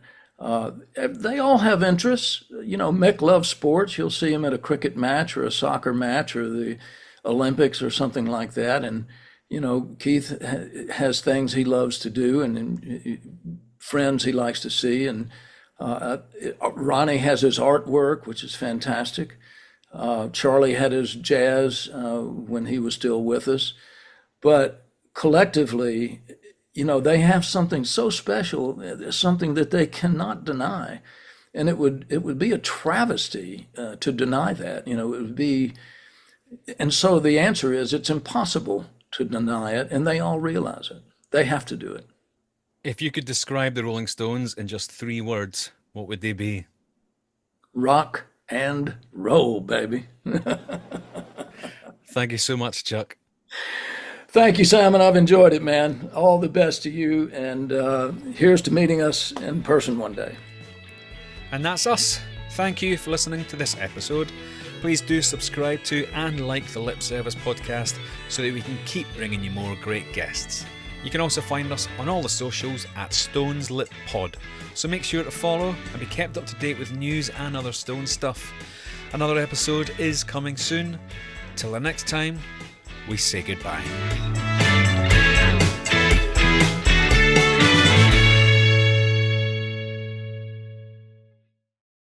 They all have interests. Mick loves sports. You'll see him at a cricket match or a soccer match or the Olympics or something like that. And, Keith has things he loves to do and friends he likes to see. And Ronnie has his artwork, which is fantastic. Charlie had his jazz when he was still with us. But collectively, they have something so special, something that they cannot deny. And it would be a travesty to deny that. It would be, and so the answer is it's impossible to deny it, and they all realize it. They have to do it.
If you could describe the Rolling Stones in just 3 words, what would they be?
Rock and roll, baby.
Thank you so much, Chuck.
Thank you, Simon. I've enjoyed it, man. All the best to you, and here's to meeting us in person one day.
And that's us. Thank you for listening to this episode. Please do subscribe to and like the Lip Service podcast so that we can keep bringing you more great guests. You can also find us on all the socials at Stones Lip Pod, so make sure to follow and be kept up to date with news and other Stones stuff. Another episode is coming soon. Till the next time, we say goodbye.